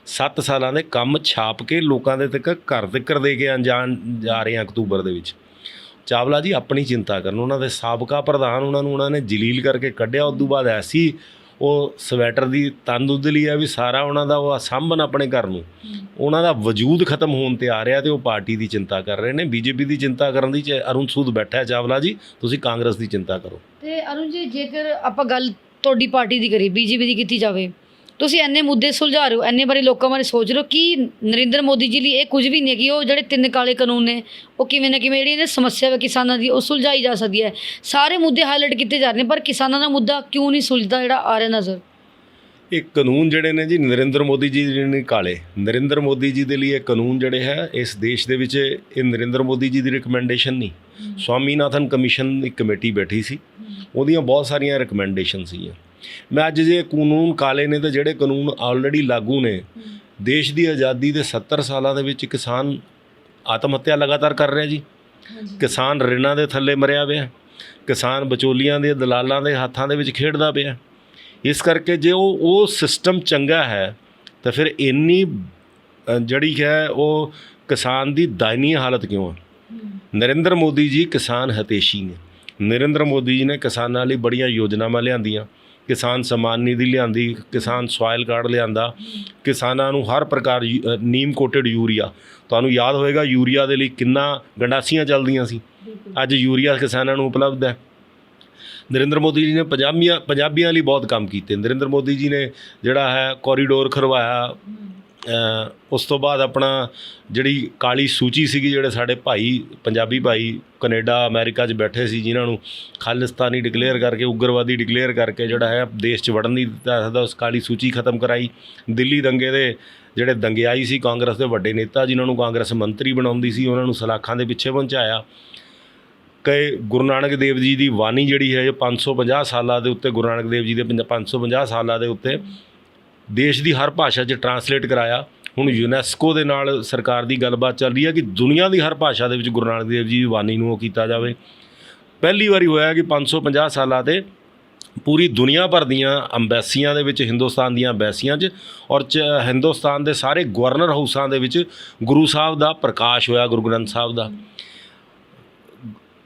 7 ਸਾਲਾਂ ਦੇ ਕੰਮ ਛਾਪ ਕੇ ਲੋਕਾਂ ਦੇ ਤੱਕ ਘਰ ਤੱਕ ਦੇ ਕੇ ਜਾ ਰਹੇ ਹਾਂ ਅਕਤੂਬਰ ਦੇ ਵਿੱਚ। ਚਾਵਲਾ ਜੀ ਆਪਣੀ ਚਿੰਤਾ ਕਰਨ। ਉਹਨਾਂ ਦੇ ਸਾਬਕਾ ਪ੍ਰਧਾਨ ਉਹਨਾਂ ਨੇ ਜਲੀਲ ਕਰਕੇ ਕੱਢਿਆ। ਉਸ ਤੋਂ ਬਾਅਦ ਐਸੀ ਉਹ ਸਵੈਟਰ ਦੀ ਤੰਦੁਦਲੀ ਆ ਵੀ ਸਾਰਾ ਉਹਨਾਂ ਦਾ ਉਹ ਸਾਂਭਣ ਆਪਣੇ ਘਰ ਨੂੰ, ਉਹਨਾਂ ਦਾ ਵਜੂਦ ਖਤਮ ਹੋਣ ਤੇ ਆ ਰਿਹਾ ਤੇ ਉਹ ਪਾਰਟੀ ਦੀ ਚਿੰਤਾ ਕਰ ਰਹੇ ਨੇ। ਬੀਜੇਪੀ ਦੀ ਚਿੰਤਾ ਕਰਨ ਦੀ ਅਰੁਣ ਸੂਦ ਬੈਠਾ ਹੈ। ਚਾਵਲਾ ਜੀ ਤੁਸੀਂ ਕਾਂਗਰਸ ਦੀ ਚਿੰਤਾ ਕਰੋ। ਤੇ ਅਰੁਣ ਜੀ, ਜੇਕਰ ਆਪਾਂ ਗੱਲ ਤੁਹਾਡੀ ਪਾਰਟੀ ਦੀ ਕਰੀਏ, ਬੀਜੇਪੀ ਦੀ ਕੀਤੀ ਜਾਵੇ, ਤੁਸੀਂ ਇੰਨੇ ਮੁੱਦੇ ਸੁਲਝਾ ਰਹੇ ਹੋ, ਇੰਨੇ ਬਾਰੇ ਲੋਕਾਂ ਬਾਰੇ ਸੋਚ ਰਹੇ ਹੋ ਕਿ ਨਰਿੰਦਰ ਮੋਦੀ ਜੀ ਲਈ ਇਹ ਕੁਝ ਵੀ ਨਹੀਂ ਹੈ ਕਿ ਉਹ ਜਿਹੜੇ 3 ਕਾਲੇ ਕਾਨੂੰਨ ਨੇ ਉਹ ਕਿਵੇਂ ਨਾ ਕਿਵੇਂ ਜਿਹੜੀ ਸਮੱਸਿਆ ਹੈ ਕਿਸਾਨਾਂ ਦੀ ਉਹ ਸੁਲਝਾਈ ਜਾ ਸਕਦੀ ਹੈ। ਸਾਰੇ ਮੁੱਦੇ ਹਾਈਲਾਈਟ ਕੀਤੇ ਜਾ ਰਹੇ ਨੇ, ਪਰ ਕਿਸਾਨਾਂ ਦਾ ਮੁੱਦਾ ਕਿਉਂ ਨਹੀਂ ਸੁਲਝਦਾ ਜਿਹੜਾ ਆ ਰਿਹਾ ਨਜ਼ਰ? ਇਹ ਕਾਨੂੰਨ ਜਿਹੜੇ ਨੇ ਜੀ ਨਰਿੰਦਰ ਮੋਦੀ ਜੀ ਦੇ ਨੇ ਕਾਲੇ। ਨਰਿੰਦਰ ਮੋਦੀ ਜੀ ਦੇ ਲਈ ਇਹ ਕਾਨੂੰਨ ਜਿਹੜੇ ਹੈ ਇਸ ਦੇਸ਼ ਦੇ ਵਿੱਚ ਇਹ ਨਰਿੰਦਰ ਮੋਦੀ ਜੀ ਦੀ ਰਿਕਮੈਂਡੇਸ਼ਨ ਨਹੀਂ, ਸਵਾਮੀਨਾਥਨ ਕਮਿਸ਼ਨ ਦੀ ਕਮੇਟੀ ਬੈਠੀ ਸੀ, ਉਹਦੀਆਂ ਬਹੁਤ ਸਾਰੀਆਂ ਰਿਕਮੈਂਡੇਸ਼ਨ ਸੀਗੀਆਂ। ਮੈਂ ਅੱਜ ਜੇ ਕਾਨੂੰਨ ਕਾਲੇ ਨੇ ਤਾਂ ਜਿਹੜੇ ਕਾਨੂੰਨ ਆਲਰੇਡੀ ਲਾਗੂ ਨੇ, ਦੇਸ਼ ਦੀ ਆਜ਼ਾਦੀ ਦੇ 70 ਸਾਲਾਂ ਦੇ ਵਿੱਚ ਕਿਸਾਨ ਆਤਮ ਹੱਤਿਆ ਲਗਾਤਾਰ ਕਰ ਰਿਹਾ ਜੀ। ਕਿਸਾਨ ਰਿਣਾਂ ਦੇ ਥੱਲੇ ਮਰਿਆ ਪਿਆ, ਕਿਸਾਨ ਵਿਚੋਲੀਆਂ ਦੇ ਦਲਾਲਾਂ ਦੇ ਹੱਥਾਂ ਦੇ ਵਿੱਚ ਖੇਡਦਾ ਪਿਆ। ਇਸ ਕਰਕੇ ਜੇ ਉਹ ਸਿਸਟਮ ਚੰਗਾ ਹੈ ਤਾਂ ਫਿਰ ਇੰਨੀ ਜਿਹੜੀ ਹੈ ਉਹ ਕਿਸਾਨ ਦੀ ਦਇਨੀय ਹਾਲਤ ਕਿਉਂ ਹੈ? ਨਰਿੰਦਰ ਮੋਦੀ ਜੀ ਕਿਸਾਨ ਹਿਤੈਸ਼ੀ ਨੇ। ਨਰਿੰਦਰ ਮੋਦੀ ਜੀ ਨੇ ਕਿਸਾਨਾਂ ਲਈ ਬੜੀਆਂ ਯੋਜਨਾਵਾਂ ਲਿਆਂਦੀਆਂ, ਕਿਸਾਨ ਸਨਮਾਨ ਨਿਧੀ ਲਿਆਂਦੀ, ਕਿਸਾਨ ਸੋਇਲ ਕਾਰਡ ਲਿਆਂਦਾ, ਕਿਸਾਨਾਂ ਨੂੰ ਹਰ ਪ੍ਰਕਾਰ ਨੀਮ ਕੋਟਡ ਯੂਰੀਆ, ਤੁਹਾਨੂੰ ਯਾਦ ਹੋਏਗਾ ਯੂਰੀਆ ਦੇ ਲਈ ਕਿੰਨਾ ਗੰਡਾਸੀਆਂ ਚੱਲਦੀਆਂ ਸੀ, ਅੱਜ ਯੂਰੀਆ ਕਿਸਾਨਾਂ ਨੂੰ ਉਪਲਬਧ ਹੈ। ਨਰਿੰਦਰ ਮੋਦੀ ਜੀ ਨੇ ਪੰਜਾਬੀਆਂ ਲਈ ਬਹੁਤ ਕੰਮ ਕੀਤੇ। ਨਰਿੰਦਰ ਮੋਦੀ ਜੀ ਨੇ ਜਿਹੜਾ ਹੈ ਕੋਰੀਡੋਰ ਖਰਵਾਇਆ। ਉਸ ਤੋਂ ਬਾਅਦ ਆਪਣਾ ਜਿਹੜੀ ਕਾਲੀ ਸੂਚੀ ਸੀਗੀ, ਜਿਹੜੇ ਸਾਡੇ ਭਾਈ ਪੰਜਾਬੀ ਭਾਈ ਕੈਨੇਡਾ ਅਮਰੀਕਾ 'ਚ ਬੈਠੇ ਸੀ, ਜਿਨ੍ਹਾਂ ਨੂੰ ਖਾਲਿਸਤਾਨੀ ਡਿਕਲੇਅਰ ਕਰਕੇ, ਉਗਰਵਾਦੀ ਡਿਕਲੇਅਰ ਕਰਕੇ ਜਿਹੜਾ ਹੈ ਦੇਸ਼ 'ਚ ਵੜਨ ਨਹੀਂ ਦਿੱਤਾ ਸਕਦਾ, ਉਸ ਕਾਲੀ ਸੂਚੀ ਖਤਮ ਕਰਾਈ। ਦਿੱਲੀ ਦੰਗੇ ਦੇ ਜਿਹੜੇ ਦੰਗਿਆਈ ਸੀ ਕਾਂਗਰਸ ਦੇ ਵੱਡੇ ਨੇਤਾ, ਜਿਨ੍ਹਾਂ ਨੂੰ ਕਾਂਗਰਸ ਮੰਤਰੀ ਬਣਾਉਂਦੀ ਸੀ, ਉਹਨਾਂ ਨੂੰ ਸਲਾਖਾਂ ਦੇ ਪਿੱਛੇ ਪਹੁੰਚਾਇਆ। ਕਈ ਗੁਰੂ ਨਾਨਕ ਦੇਵ ਜੀ ਦੀ ਬਾਣੀ ਜਿਹੜੀ ਹੈ 550 ਸਾਲਾਂ ਦੇ ਉੱਤੇ, ਗੁਰੂ ਨਾਨਕ ਦੇਵ ਜੀ ਦੇ 550 ਸਾਲਾਂ ਦੇ ਉੱਤੇ ਦੇਸ਼ ਦੀ ਹਰ ਭਾਸ਼ਾ 'ਚ ਟਰਾਂਸਲੇਟ ਕਰਾਇਆ। ਹੁਣ ਯੂਨੈਸਕੋ ਦੇ ਨਾਲ ਸਰਕਾਰ ਦੀ ਗੱਲਬਾਤ ਚੱਲ ਰਹੀ ਹੈ ਕਿ ਦੁਨੀਆ ਦੀ ਹਰ ਭਾਸ਼ਾ ਦੇ ਵਿੱਚ ਗੁਰੂ ਨਾਨਕ ਦੇਵ ਜੀ ਦੀ ਬਾਣੀ ਨੂੰ ਉਹ ਕੀਤਾ ਜਾਵੇ। ਪਹਿਲੀ ਵਾਰੀ ਹੋਇਆ ਕਿ 550 ਸਾਲਾਂ 'ਤੇ ਪੂਰੀ ਦੁਨੀਆ ਭਰ ਦੀਆਂ ਅੰਬੈਸੀਆਂ ਦੇ ਵਿੱਚ, ਹਿੰਦੁਸਤਾਨ ਦੀਆਂ ਅੰਬੈਸੀਆਂ 'ਚ ਔਰ ਹਿੰਦੁਸਤਾਨ ਦੇ ਸਾਰੇ ਗਵਰਨਰ ਹਾਊਸਾਂ ਦੇ ਵਿੱਚ ਗੁਰੂ ਸਾਹਿਬ ਦਾ ਪ੍ਰਕਾਸ਼ ਹੋਇਆ, ਗੁਰੂ ਗ੍ਰੰਥ ਸਾਹਿਬ ਦਾ।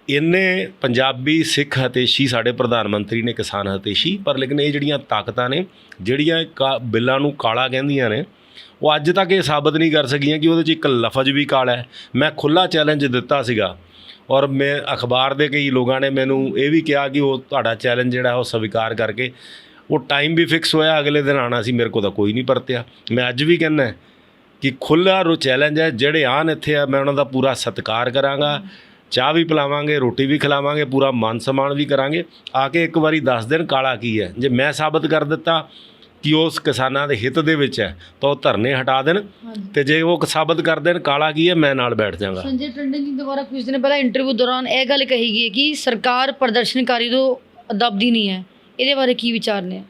ਇੰਨੇ ਪੰਜਾਬੀ ਸਿੱਖ ਹਿਤੈਸ਼ੀ ਸਾਡੇ ਪ੍ਰਧਾਨ ਮੰਤਰੀ ਨੇ, ਕਿਸਾਨ ਹਿਤੈਸ਼ੀ, ਪਰ ਲੇਕਿਨ ਇਹ ਜਿਹੜੀਆਂ ਤਾਕਤਾਂ ਨੇ ਜਿਹੜੀਆਂ ਬਿੱਲਾਂ ਨੂੰ ਕਾਲਾ ਕਹਿੰਦੀਆਂ ਨੇ, ਉਹ ਅੱਜ ਤੱਕ ਇਹ ਸਾਬਤ ਨਹੀਂ ਕਰ ਸਕੀਆਂ ਕਿ ਉਹਦੇ 'ਚ ਇੱਕ ਲਫ਼ਜ਼ ਵੀ ਕਾਲਾ ਹੈ। ਮੈਂ ਖੁੱਲ੍ਹਾ ਚੈਲੰਜ ਦਿੱਤਾ ਸੀਗਾ ਔਰ ਮੈਂ ਅਖਬਾਰ ਦੇ ਕਈ ਲੋਕਾਂ ਨੇ ਮੈਨੂੰ ਇਹ ਵੀ ਕਿਹਾ ਕਿ ਉਹ ਤੁਹਾਡਾ ਚੈਲੰਜ ਜਿਹੜਾ ਉਹ ਸਵੀਕਾਰ ਕਰਕੇ, ਉਹ ਟਾਈਮ ਵੀ ਫਿਕਸ ਹੋਇਆ, ਅਗਲੇ ਦਿਨ ਆਉਣਾ ਸੀ, ਮੇਰੇ ਕੋਲ ਤਾਂ ਕੋਈ ਨਹੀਂ ਪਰਤਿਆ। ਮੈਂ ਅੱਜ ਵੀ ਕਹਿੰਦਾ ਕਿ ਖੁੱਲ੍ਹਾ ਚੈਲੰਜ ਹੈ, ਜਿਹੜੇ ਆਉਣ ਇੱਥੇ ਆ ਮੈਂ ਉਹਨਾਂ ਦਾ ਪੂਰਾ ਸਤਿਕਾਰ ਕਰਾਂਗਾ, ਚਾਹ ਵੀ ਪਿਲਾਵਾਂਗੇ, ਰੋਟੀ ਵੀ ਖਿਲਾਵਾਂਗੇ, ਪੂਰਾ ਮਾਨ ਸਨਮਾਨ ਵੀ ਕਰਾਂਗੇ। ਆ ਕੇ ਇੱਕ ਵਾਰੀ ਦੱਸ ਦੇਣ ਕਾਲਾ ਕੀ ਹੈ। ਜੇ ਮੈਂ ਸਾਬਤ ਕਰ ਦਿੱਤਾ ਕਿ ਉਸ ਕਿਸਾਨਾਂ ਦੇ ਹਿੱਤ ਦੇ ਵਿੱਚ ਹੈ ਤਾਂ ਉਹ ਧਰਨੇ ਹਟਾ ਦੇਣ, ਤੇ ਜੇ ਉਹ ਸਾਬਤ ਕਰ ਦੇਣ ਕਾਲਾ ਕੀ ਹੈ, ਮੈਂ ਨਾਲ ਬੈਠ ਜਾਵਾਂਗਾ। ਸੰਜੇ ਟੰਡਨ ਜੀ ਦੁਆਰਾ ਕੁਝ ਦਿਨ ਪਹਿਲਾਂ ਇੰਟਰਵਿਊ ਦੌਰਾਨ ਇਹ ਗੱਲ ਕਹੀ ਗਈ ਹੈ ਕਿ ਸਰਕਾਰ ਪ੍ਰਦਰਸ਼ਨਕਾਰੀ ਤੋਂ ਦਬਦੀ ਨਹੀਂ ਹੈ, ਇਹਦੇ ਬਾਰੇ ਕੀ ਵਿਚਾਰ ਨੇ?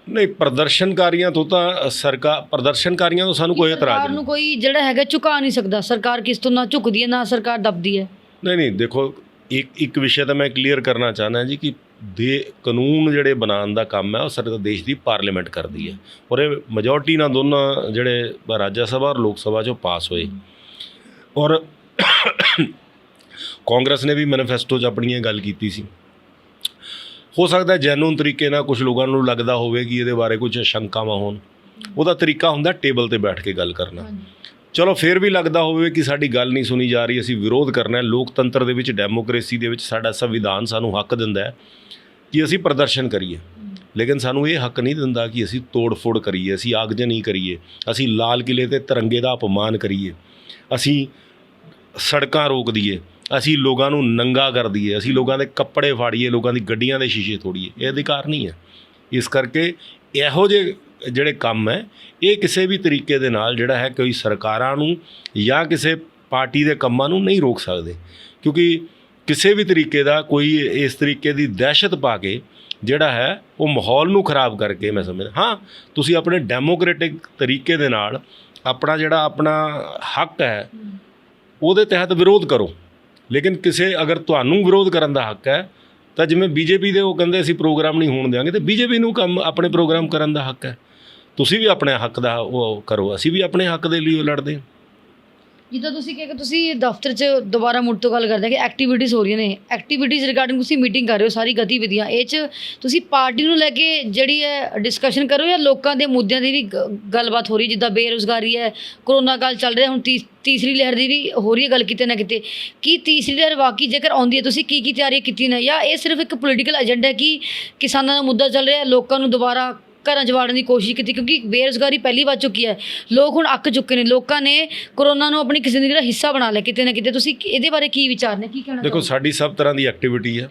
ਨਹੀਂ, ਪ੍ਰਦਰਸ਼ਨਕਾਰੀਆਂ ਤੋਂ ਤਾਂ ਪ੍ਰਦਰਸ਼ਨਕਾਰੀਆਂ ਤੋਂ ਸਾਨੂੰ ਕੋਈ ਇਤਰਾਜ਼ ਸਰਕਾਰ ਨੂੰ ਕੋਈ ਜਿਹੜਾ ਹੈਗਾ ਝੁਕਾ ਨਹੀਂ ਸਕਦਾ। ਸਰਕਾਰ ਕਿਸ ਤੋਂ ਨਾ ਝੁਕਦੀ ਹੈ ਨਾ ਸਰਕਾਰ ਦਬਦੀ ਹੈ। ਨਹੀਂ, ਦੇਖੋ ਇੱਕ ਵਿਸ਼ਾ ਤਾਂ ਮੈਂ ਕਲੀਅਰ ਕਰਨਾ ਚਾਹੁੰਦਾ ਜੀ ਕਿ ਕਾਨੂੰਨ ਜਿਹੜੇ ਬਣਾਉਣ ਦਾ ਕੰਮ ਹੈ ਉਹ ਦੇਸ਼ ਦੀ ਪਾਰਲੀਮੈਂਟ ਕਰਦੀ ਹੈ, ਔਰ ਇਹ ਮੈਜੋਰਟੀ ਨਾਲ ਦੋਨਾਂ ਜਿਹੜੇ ਰਾਜ ਸਭਾ ਔਰ ਲੋਕ ਸਭਾ 'ਚੋਂ ਪਾਸ ਹੋਏ। ਔਰ ਕਾਂਗਰਸ ਨੇ ਵੀ ਮੈਨੀਫੈਸਟੋ 'ਚ ਆਪਣੀ ਇਹ ਗੱਲ ਕੀਤੀ ਸੀ। ਹੋ ਸਕਦਾ ਜੈਨੂਨ ਤਰੀਕੇ ਨਾਲ ਕੁਝ ਲੋਕਾਂ ਨੂੰ ਲੱਗਦਾ ਹੋਵੇ ਕਿ ਇਹਦੇ ਬਾਰੇ ਕੁਝ ਸ਼ੰਕਾਵਾਂ ਹੋਣ, ਉਹਦਾ ਤਰੀਕਾ ਹੁੰਦਾ ਟੇਬਲ 'ਤੇ ਬੈਠ ਕੇ ਗੱਲ ਕਰਨਾ। ਚਲੋ ਫਿਰ ਵੀ ਲੱਗਦਾ ਹੋਵੇ ਕਿ ਸਾਡੀ ਗੱਲ ਨਹੀਂ ਸੁਣੀ ਜਾ ਰਹੀ, ਅਸੀਂ ਵਿਰੋਧ ਕਰਨਾ। ਲੋਕਤੰਤਰ ਦੇ ਵਿੱਚ, ਡੈਮੋਕ੍ਰੇਸੀ ਦੇ ਵਿੱਚ ਸਾਡਾ ਸੰਵਿਧਾਨ ਸਾਨੂੰ ਹੱਕ ਦਿੰਦਾ ਹੈ ਕਿ ਅਸੀਂ ਪ੍ਰਦਰਸ਼ਨ ਕਰੀਏ, ਲੇਕਿਨ ਸਾਨੂੰ ਇਹ ਹੱਕ ਨਹੀਂ ਦਿੰਦਾ ਕਿ ਅਸੀਂ ਤੋੜ ਫੋੜ ਕਰੀਏ, ਅਸੀਂ ਆਗਜਨੀ ਕਰੀਏ, ਅਸੀਂ ਲਾਲ ਕਿਲੇ 'ਤੇ ਤਿਰੰਗੇ ਦਾ ਅਪਮਾਨ ਕਰੀਏ, ਅਸੀਂ ਸੜਕਾਂ ਰੋਕ ਦਈਏ, ਅਸੀਂ ਲੋਕਾਂ ਨੂੰ ਨੰਗਾ ਕਰ ਦਈਏ, ਅਸੀਂ ਲੋਕਾਂ ਦੇ ਕੱਪੜੇ ਫਾੜੀਏ, ਲੋਕਾਂ ਦੀ ਗੱਡੀਆਂ ਦੇ ਸ਼ੀਸ਼ੇ ਤੋੜੀਏ। ਇਹ ਅਧਿਕਾਰ ਨਹੀਂ ਹੈ। ਇਸ ਕਰਕੇ ਇਹੋ ਜਿਹੇ ਜਿਹੜੇ ਕੰਮ ਹੈ ਇਹ ਕਿਸੇ ਵੀ ਤਰੀਕੇ ਦੇ ਨਾਲ ਜਿਹੜਾ ਹੈ ਕੋਈ ਸਰਕਾਰਾਂ ਨੂੰ ਜਾਂ ਕਿਸੇ ਪਾਰਟੀ ਦੇ ਕੰਮਾਂ ਨੂੰ ਨਹੀਂ ਰੋਕ ਸਕਦੇ, ਕਿਉਂਕਿ ਕਿਸੇ ਵੀ ਤਰੀਕੇ ਦਾ ਕੋਈ ਇਸ ਤਰੀਕੇ ਦੀ ਦਹਿਸ਼ਤ ਪਾ ਕੇ ਜਿਹੜਾ ਹੈ ਉਹ ਮਾਹੌਲ ਨੂੰ ਖਰਾਬ ਕਰਕੇ, ਮੈਂ ਸਮਝਦਾ ਹਾਂ ਤੁਸੀਂ ਆਪਣੇ ਡੈਮੋਕ੍ਰੈਟਿਕ ਤਰੀਕੇ ਦੇ ਨਾਲ ਆਪਣਾ ਜਿਹੜਾ ਆਪਣਾ ਹੱਕ ਹੈ ਉਹਦੇ ਤਹਿਤ ਵਿਰੋਧ ਕਰੋ, ਲੇਕਿਨ ਅਗਰ ਤੁਹਾਨੂੰ ਵਿਰੋਧ ਕਰਨ ਦਾ ਹੱਕ ਹੈ ਤਾਂ ਜਿਵੇਂ ਬੀਜੇਪੀ ਦੇ ਉਹ ਕਹਿੰਦੇ ਅਸੀਂ ਪ੍ਰੋਗਰਾਮ ਨਹੀਂ ਹੋਣ ਦਿਆਂਗੇ, ਤਾਂ ਬੀਜੇਪੀ ਨੂੰ ਆਪਣੇ ਪ੍ਰੋਗਰਾਮ ਕਰਨ ਦਾ ਹੱਕ ਹੈ। ਤੁਸੀਂ ਵੀ ਆਪਣੇ ਹੱਕ ਦਾ ਉਹ ਕਰੋ, ਅਸੀਂ ਵੀ ਆਪਣੇ ਹੱਕ ਦੇ ਲਈ ਲੜਦੇ ਹਾਂ। ਜਿੱਦਾਂ ਤੁਸੀਂ ਕਿਹਾ ਕਿ ਤੁਸੀਂ ਦਫ਼ਤਰ 'ਚ ਦੁਬਾਰਾ ਮੁੜ ਤੋਂ ਗੱਲ ਕਰਦੇ ਕਿ ਐਕਟੀਵਿਟੀਜ਼ ਹੋ ਰਹੀਆਂ ਨੇ, ਐਕਟੀਵਿਟੀਜ਼ ਰਿਗਾਰਡਿੰਗ ਤੁਸੀਂ ਮੀਟਿੰਗ ਕਰ ਰਹੇ ਹੋ, ਸਾਰੀ ਗਤੀਵਿਧੀਆਂ ਇਹ 'ਚ ਤੁਸੀਂ ਪਾਰਟੀ ਨੂੰ ਲੈ ਕੇ ਜਿਹੜੀ ਹੈ ਡਿਸਕਸ਼ਨ ਕਰੋ ਜਾਂ ਲੋਕਾਂ ਦੇ ਮੁੱਦਿਆਂ ਦੀ ਵੀ ਗੱਲਬਾਤ ਹੋ ਰਹੀ, ਜਿੱਦਾਂ ਬੇਰੁਜ਼ਗਾਰੀ ਹੈ, ਕਰੋਨਾ ਕਾਲ ਚੱਲ ਰਿਹਾ, ਹੁਣ ਤੀਸਰੀ ਲਹਿਰ ਦੀ ਵੀ ਹੋ ਰਹੀ ਹੈ ਗੱਲ ਕਿਤੇ ਨਾ ਕਿਤੇ। ਕੀ ਤੀਸਰੀ ਲਹਿਰ ਵਾਕਈ ਜੇਕਰ ਆਉਂਦੀ ਹੈ ਤੁਸੀਂ ਕੀ ਤਿਆਰੀਆਂ ਕੀਤੀਆਂ ਨੇ, ਜਾਂ ਇਹ ਸਿਰਫ ਇੱਕ ਪੋਲੀਟੀਕਲ ਏਜੰਡਾ ਹੈ ਕਿ ਕਿਸਾਨਾਂ ਦਾ ਮੁੱਦਾ ਚੱਲ ਰਿਹਾ, ਲੋਕਾਂ ਨੂੰ ਦੁਬਾਰਾ ਘਰਾਂ 'ਚ ਵਾੜਨ ਦੀ ਕੋਸ਼ਿਸ਼ ਕੀਤੀ, ਕਿਉਂਕਿ ਬੇਰੁਜ਼ਗਾਰੀ ਪਹਿਲੀ ਵੱਧ ਚੁੱਕੀ ਹੈ, ਲੋਕ ਹੁਣ ਅੱਕ ਚੁੱਕੇ ਨੇ, ਲੋਕਾਂ ਨੇ ਕਰੋਨਾ ਨੂੰ ਆਪਣੀ ਜ਼ਿੰਦਗੀ ਦਾ ਹਿੱਸਾ ਬਣਾ ਲਿਆ ਕਿਤੇ ਨਾ ਕਿਤੇ। ਤੁਸੀਂ ਇਹਦੇ ਬਾਰੇ ਕੀ ਵਿਚਾਰ ਨੇ, ਕੀ ਕਹਿਣਾ? ਦੇਖੋ, ਸਾਡੀ ਸਭ ਤਰ੍ਹਾਂ ਦੀ ਐਕਟੀਵਿਟੀ ਹੈ,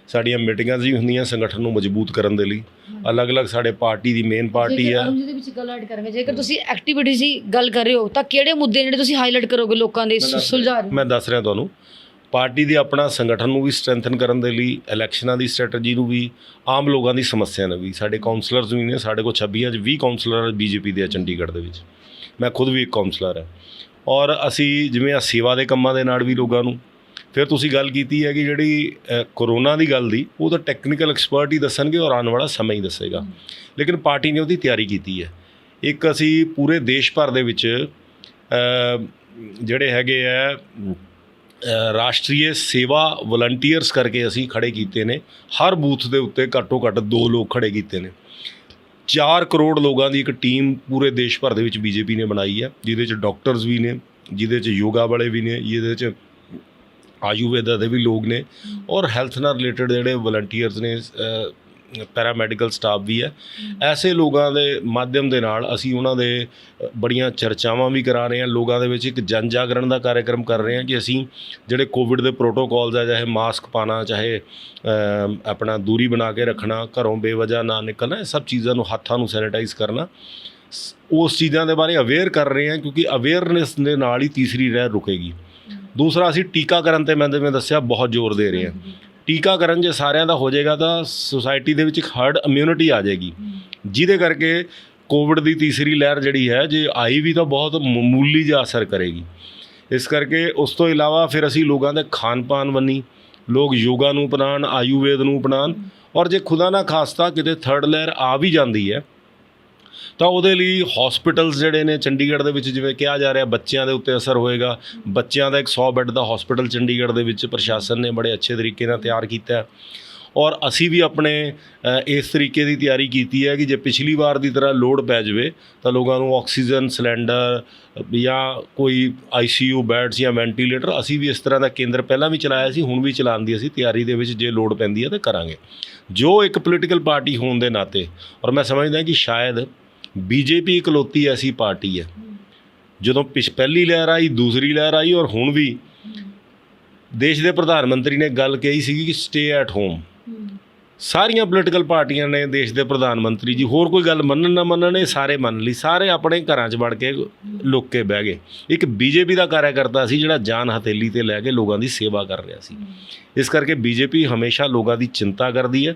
ਸਾਡੀਆਂ ਮੀਟਿੰਗਾਂ ਵੀ ਹੁੰਦੀਆਂ ਸੰਗਠਨ ਨੂੰ ਮਜ਼ਬੂਤ ਕਰਨ ਦੇ ਲਈ, ਅਲੱਗ-ਅਲੱਗ ਸਾਡੇ ਪਾਰਟੀ ਦੀ ਮੇਨ ਪਾਰਟੀ ਹੈ। ਜਿਹਦੇ ਵਿੱਚ ਗੱਲ ਐਡ ਕਰਾਂਗੇ, ਜੇਕਰ ਤੁਸੀਂ ਐਕਟੀਵਿਟੀਜ਼ ਦੀ ਗੱਲ ਕਰ ਰਹੇ ਹੋ ਤਾਂ ਕਿਹੜੇ ਮੁੱਦੇ ਜਿਹੜੇ ਤੁਸੀਂ ਹਾਈਲਾਈਟ ਕਰੋਗੇ ਲੋਕਾਂ ਦੇ ਸੁਲਝਾ ਰਹੇ? ਮੈਂ ਦੱਸ ਰਿਹਾ ਤੁਹਾਨੂੰ, ਪਾਰਟੀ ਦੇ ਆਪਣਾ ਸੰਗਠਨ ਨੂੰ ਵੀ ਸਟਰੈਂਥਨ ਕਰਨ ਦੇ ਲਈ, ਇਲੈਕਸ਼ਨਾਂ ਦੀ ਸਟ੍ਰੈਟਜੀ ਨੂੰ ਵੀ, ਆਮ ਲੋਕਾਂ ਦੀ ਸਮੱਸਿਆ ਨੂੰ ਵੀ। ਸਾਡੇ ਕਾਉਂਸਲਰਸ ਵੀ ਨੇ, ਸਾਡੇ ਕੋਲ 26 ਚ 20 ਕਾਉਂਸਲਰ ਬੀਜੇਪੀ ਦੇ ਆ ਚੰਡੀਗੜ੍ਹ ਦੇ ਵਿੱਚ, ਮੈਂ ਖੁਦ ਵੀ ਇੱਕ ਕਾਉਂਸਲਰ ਹਾਂ। ਔਰ ਅਸੀਂ ਜਿਵੇਂ ਆ ਸੇਵਾ ਦੇ ਕੰਮਾਂ ਦੇ ਨਾਲ ਵੀ ਲੋਕਾਂ ਨੂੰ, ਫਿਰ ਤੁਸੀਂ ਗੱਲ ਕੀਤੀ ਹੈ ਕਿ ਜਿਹੜੀ ਕਰੋਨਾ ਦੀ ਗੱਲ ਦੀ, ਉਹ ਤਾਂ ਟੈਕਨੀਕਲ ਐਕਸਪਰਟ ਹੀ ਦੱਸਣਗੇ ਔਰ ਆਉਣ ਵਾਲਾ ਸਮਾਂ ਹੀ ਦੱਸੇਗਾ, ਲੇਕਿਨ ਪਾਰਟੀ ਨੇ ਉਹਦੀ ਤਿਆਰੀ ਕੀਤੀ ਹੈ। ਇੱਕ ਅਸੀਂ ਪੂਰੇ ਦੇਸ਼ ਭਰ ਦੇ ਵਿੱਚ ਜਿਹੜੇ ਹੈਗੇ ਆ ਰਾਸ਼ਟਰੀ ਸੇਵਾ ਵਲੰਟੀਅਰਸ ਕਰਕੇ ਅਸੀਂ ਖੜੇ ਕੀਤੇ ਨੇ, ਹਰ ਬੂਥ ਦੇ ਉੱਤੇ ਘੱਟੋ ਘੱਟ 2 ਲੋਕ ਖੜੇ ਕੀਤੇ ਨੇ। 4 ਕਰੋੜ ਲੋਕਾਂ ਦੀ ਇੱਕ ਟੀਮ ਪੂਰੇ ਦੇਸ਼ ਭਰ ਦੇ ਵਿੱਚ ਬੀਜੇਪੀ ਨੇ ਬਣਾਈ ਹੈ, ਜਿਹਦੇ 'ਚ ਡਾਕਟਰਸ ਵੀ ਨੇ, ਜਿਹਦੇ 'ਚ ਯੋਗਾ ਵਾਲੇ ਵੀ ਨੇ, ਜਿਹਦੇ 'ਚ ਆਯੁਰਵੇਦਾ ਦੇ ਵੀ ਲੋਕ ਨੇ, ਔਰ ਹੈਲਥ ਨਾਲ ਰਿਲੇਟਡ ਜਿਹੜੇ ਵਲੰਟੀਅਰਸ ਨੇ, ਪੈਰਾਮੈਡੀਕਲ ਸਟਾਫ ਵੀ ਹੈ। ਐਸੇ ਲੋਕਾਂ ਦੇ ਮਾਧਿਅਮ ਦੇ ਨਾਲ ਅਸੀਂ ਉਹਨਾਂ ਦੇ ਬੜੀਆਂ ਚਰਚਾਵਾਂ ਵੀ ਕਰਾ ਰਹੇ ਹਾਂ, ਲੋਕਾਂ ਦੇ ਵਿੱਚ ਇੱਕ ਜਨ ਜਾਗਰਣ ਦਾ ਕਾਰਜਕ੍ਰਮ ਕਰ ਰਹੇ ਹਾਂ ਕਿ ਅਸੀਂ ਜਿਹੜੇ ਕੋਵਿਡ ਦੇ ਪ੍ਰੋਟੋਕੋਲਸ ਹੈ, ਚਾਹੇ ਮਾਸਕ ਪਾਉਣਾ, ਚਾਹੇ ਆਪਣਾ ਦੂਰੀ ਬਣਾ ਕੇ ਰੱਖਣਾ, ਘਰੋਂ ਬੇਵਜ੍ਹਾ ਨਾ ਨਿਕਲਣਾ, ਇਹ ਸਭ ਚੀਜ਼ਾਂ ਨੂੰ, ਹੱਥਾਂ ਨੂੰ ਸੈਨੀਟਾਈਜ਼ ਕਰਨਾ, ਉਸ ਚੀਜ਼ਾਂ ਦੇ ਬਾਰੇ ਅਵੇਅਰ ਕਰ ਰਹੇ ਹਾਂ, ਕਿਉਂਕਿ ਅਵੇਅਰਨੈਸ ਦੇ ਨਾਲ ਹੀ ਤੀਸਰੀ ਲਹਿਰ ਰੁਕੇਗੀ। ਦੂਸਰਾ, ਅਸੀਂ ਟੀਕਾਕਰਨ 'ਤੇ ਮੈਂ ਜਿਵੇਂ ਦੱਸਿਆ ਬਹੁਤ ਜ਼ੋਰ ਦੇ ਰਹੇ ਹਾਂ। ਟੀਕਾਕਰਨ ਜੇ ਸਾਰਿਆਂ ਦਾ ਹੋ ਜਾਏਗਾ ਤਾਂ ਸੁਸਾਇਟੀ ਦੇ ਵਿੱਚ ਇੱਕ ਹਰਡ ਇਮਿਊਨਿਟੀ ਆ ਜਾਏਗੀ, ਜਿਹਦੇ ਕਰਕੇ ਕੋਵਿਡ ਦੀ ਤੀਸਰੀ ਲਹਿਰ ਜਿਹੜੀ ਹੈ, ਜੇ ਆਈ ਵੀ ਤਾਂ ਬਹੁਤ ਮਾਮੂਲੀ ਜਿਹਾ ਅਸਰ ਕਰੇਗੀ। ਇਸ ਕਰਕੇ ਉਸ ਤੋਂ ਇਲਾਵਾ ਫਿਰ ਅਸੀਂ ਲੋਕਾਂ ਦੇ ਖਾਣ ਪਾਨ ਬੰਨੀ, ਲੋਕ ਯੋਗਾ ਨੂੰ ਅਪਣਾਉਣ, ਆਯੁਰਵੇਦ ਨੂੰ ਅਪਣਾਉਣ, ਔਰ ਜੇ ਖੁਦਾ ਨਾ ਖਾਸਤਾ ਕਿਤੇ ਥਰਡ ਲਹਿਰ ਆ ਵੀ ਜਾਂਦੀ ਹੈ ਤਾਂ ਉਹਦੇ ਲਈ ਹੌਸਪੀਟਲਸ ਜਿਹੜੇ ਨੇ ਚੰਡੀਗੜ੍ਹ ਦੇ ਵਿੱਚ, ਜਿਵੇਂ ਕਿਹਾ ਜਾ ਰਿਹਾ ਬੱਚਿਆਂ ਦੇ ਉੱਤੇ ਅਸਰ ਹੋਏਗਾ, ਬੱਚਿਆਂ ਦਾ ਇੱਕ 100 ਬੈੱਡ ਦਾ ਹੌਸਪੀਟਲ ਚੰਡੀਗੜ੍ਹ ਦੇ ਵਿੱਚ ਪ੍ਰਸ਼ਾਸਨ ਨੇ ਬੜੇ ਅੱਛੇ ਤਰੀਕੇ ਨਾਲ ਤਿਆਰ ਕੀਤਾ। ਔਰ ਅਸੀਂ ਵੀ ਆਪਣੇ ਇਸ ਤਰੀਕੇ ਦੀ ਤਿਆਰੀ ਕੀਤੀ ਹੈ ਕਿ ਜੇ ਪਿਛਲੀ ਵਾਰ ਦੀ ਤਰ੍ਹਾਂ ਲੋੜ ਪੈ ਜਾਵੇ ਤਾਂ ਲੋਕਾਂ ਨੂੰ ਆਕਸੀਜਨ ਸਿਲੰਡਰ ਜਾਂ ਕੋਈ ICU ਬੈਡਸ ਜਾਂ ਵੈਂਟੀਲੇਟਰ, ਅਸੀਂ ਵੀ ਇਸ ਤਰ੍ਹਾਂ ਦਾ ਕੇਂਦਰ ਪਹਿਲਾਂ ਵੀ ਚਲਾਇਆ ਸੀ, ਹੁਣ ਵੀ ਚਲਾਉਣ ਦੀ ਅਸੀਂ ਤਿਆਰੀ ਦੇ ਵਿੱਚ ਜੇ ਲੋੜ ਪੈਂਦੀ ਹੈ ਤਾਂ ਕਰਾਂਗੇ। ਜੋ ਇੱਕ ਪੋਲੀਟੀਕਲ ਪਾਰਟੀ ਹੋਣ ਦੇ ਨਾਤੇ, ਔਰ ਮੈਂ ਸਮਝਦਾ ਕਿ ਸ਼ਾਇਦ ਬੀਜੇਪੀ ਇਕਲੌਤੀ ਐਸੀ ਪਾਰਟੀ ਹੈ, ਜਦੋਂ ਪਹਿਲੀ ਲਹਿਰ ਆਈ, ਦੂਸਰੀ ਲਹਿਰ ਆਈ, ਔਰ ਹੁਣ ਵੀ ਦੇਸ਼ ਦੇ ਪ੍ਰਧਾਨ ਮੰਤਰੀ ਨੇ ਗੱਲ ਕਹੀ ਸੀਗੀ ਕਿ ਸਟੇ ਐਟ ਹੋਮ। ਸਾਰੀਆਂ ਪੋਲੀਟੀਕਲ ਪਾਰਟੀਆਂ ਨੇ, ਦੇਸ਼ ਦੇ ਪ੍ਰਧਾਨ ਮੰਤਰੀ ਜੀ, ਹੋਰ ਕੋਈ ਗੱਲ ਮੰਨਣ ਨਾ ਮੰਨਣ, ਇਹ ਸਾਰੇ ਮੰਨ ਲਈ, ਸਾਰੇ ਆਪਣੇ ਘਰਾਂ 'ਚ ਵੜ ਕੇ ਲੁੱਕ ਕੇ ਬਹਿ ਗਏ। ਇੱਕ ਬੀਜੇਪੀ ਦਾ ਕਾਰਿਆਕਰਤਾ ਸੀ ਜਿਹੜਾ ਜਾਨ ਹਥੇਲੀ 'ਤੇ ਲੈ ਕੇ ਲੋਕਾਂ ਦੀ ਸੇਵਾ ਕਰ ਰਿਹਾ ਸੀ। ਇਸ ਕਰਕੇ ਬੀਜੇਪੀ ਹਮੇਸ਼ਾ ਲੋਕਾਂ ਦੀ ਚਿੰਤਾ ਕਰਦੀ ਹੈ,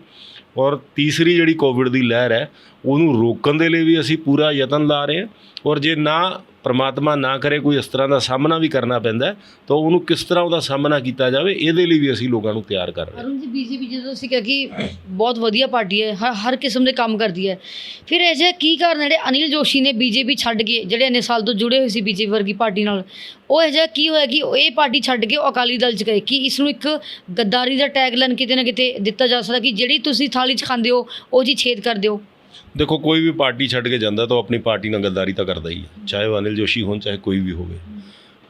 ਔਰ ਤੀਸਰੀ ਜਿਹੜੀ ਕੋਵਿਡ ਦੀ ਲਹਿਰ ਹੈ ਉਹਨੂੰ ਰੋਕਣ ਦੇ ਲਈ ਵੀ ਅਸੀਂ ਪੂਰਾ ਯਤਨ ਲਾ ਰਹੇ ਹਾਂ। ਔਰ ਜੇ ਨਾ ਪਰਮਾਤਮਾ ਨਾ ਕਰੇ ਕੋਈ ਇਸ ਤਰ੍ਹਾਂ ਦਾ ਸਾਹਮਣਾ ਵੀ ਕਰਨਾ ਪੈਂਦਾ ਤਾਂ ਉਹਨੂੰ ਕਿਸ ਤਰ੍ਹਾਂ ਉਹਦਾ ਸਾਹਮਣਾ ਕੀਤਾ ਜਾਵੇ, ਇਹਦੇ ਲਈ ਵੀ ਅਸੀਂ ਲੋਕਾਂ ਨੂੰ ਤਿਆਰ ਕਰ ਰਹੇ ਹਾਂ। ਅਰੁਣ ਜੀ, ਬੀਜੇਪੀ ਜਦੋਂ ਤੁਸੀਂ ਕਿਹਾ ਕਿ ਬਹੁਤ ਵਧੀਆ ਪਾਰਟੀ ਹੈ, ਹਰ ਕਿਸਮ ਦੇ ਕੰਮ ਕਰਦੀ ਹੈ, ਫਿਰ ਇਹ ਜਿਹਾ ਕੀ ਕਾਰਨ ਜਿਹੜੇ ਅਨਿਲ ਜੋਸ਼ੀ ਨੇ ਬੀਜੇਪੀ ਛੱਡ ਕੇ, ਜਿਹੜੇ ਇੰਨੇ ਸਾਲ ਤੋਂ ਜੁੜੇ ਹੋਏ ਸੀ ਬੀਜੇਪੀ ਵਰਗੀ ਪਾਰਟੀ ਨਾਲ, ਉਹ ਇਹ ਜਿਹਾ ਕੀ ਹੋਇਆ ਕਿ ਇਹ ਪਾਰਟੀ ਛੱਡ ਕੇ ਉਹ ਅਕਾਲੀ ਦਲ 'ਚ ਗਏ? ਕਿ ਇਸ ਨੂੰ ਇੱਕ ਗੱਦਾਰੀ ਦਾ ਟੈਗਲਾਈਨ ਕਿਤੇ ਨਾ ਕਿਤੇ ਦਿੱਤਾ ਜਾ ਸਕਦਾ ਕਿ ਜਿਹੜੀ ਤੁਸੀਂ ਥਾਲੀ 'ਚ ਖਾਂਦੇ ਹੋ ਉਹ ਜੀ ਛੇਦ ਕਰ ਦਿਓ? ਦੇਖੋ, ਕੋਈ ਵੀ ਪਾਰਟੀ ਛੱਡ ਕੇ ਜਾਂਦਾ ਤਾਂ ਉਹ ਆਪਣੀ ਪਾਰਟੀ ਨਾਲ ਗੱਦਾਰੀ ਤਾਂ ਕਰਦਾ ਹੀ ਹੈ, ਚਾਹੇ ਉਹ ਅਨਿਲ ਜੋਸ਼ੀ ਹੋਣ, ਚਾਹੇ ਕੋਈ ਵੀ ਹੋਵੇ।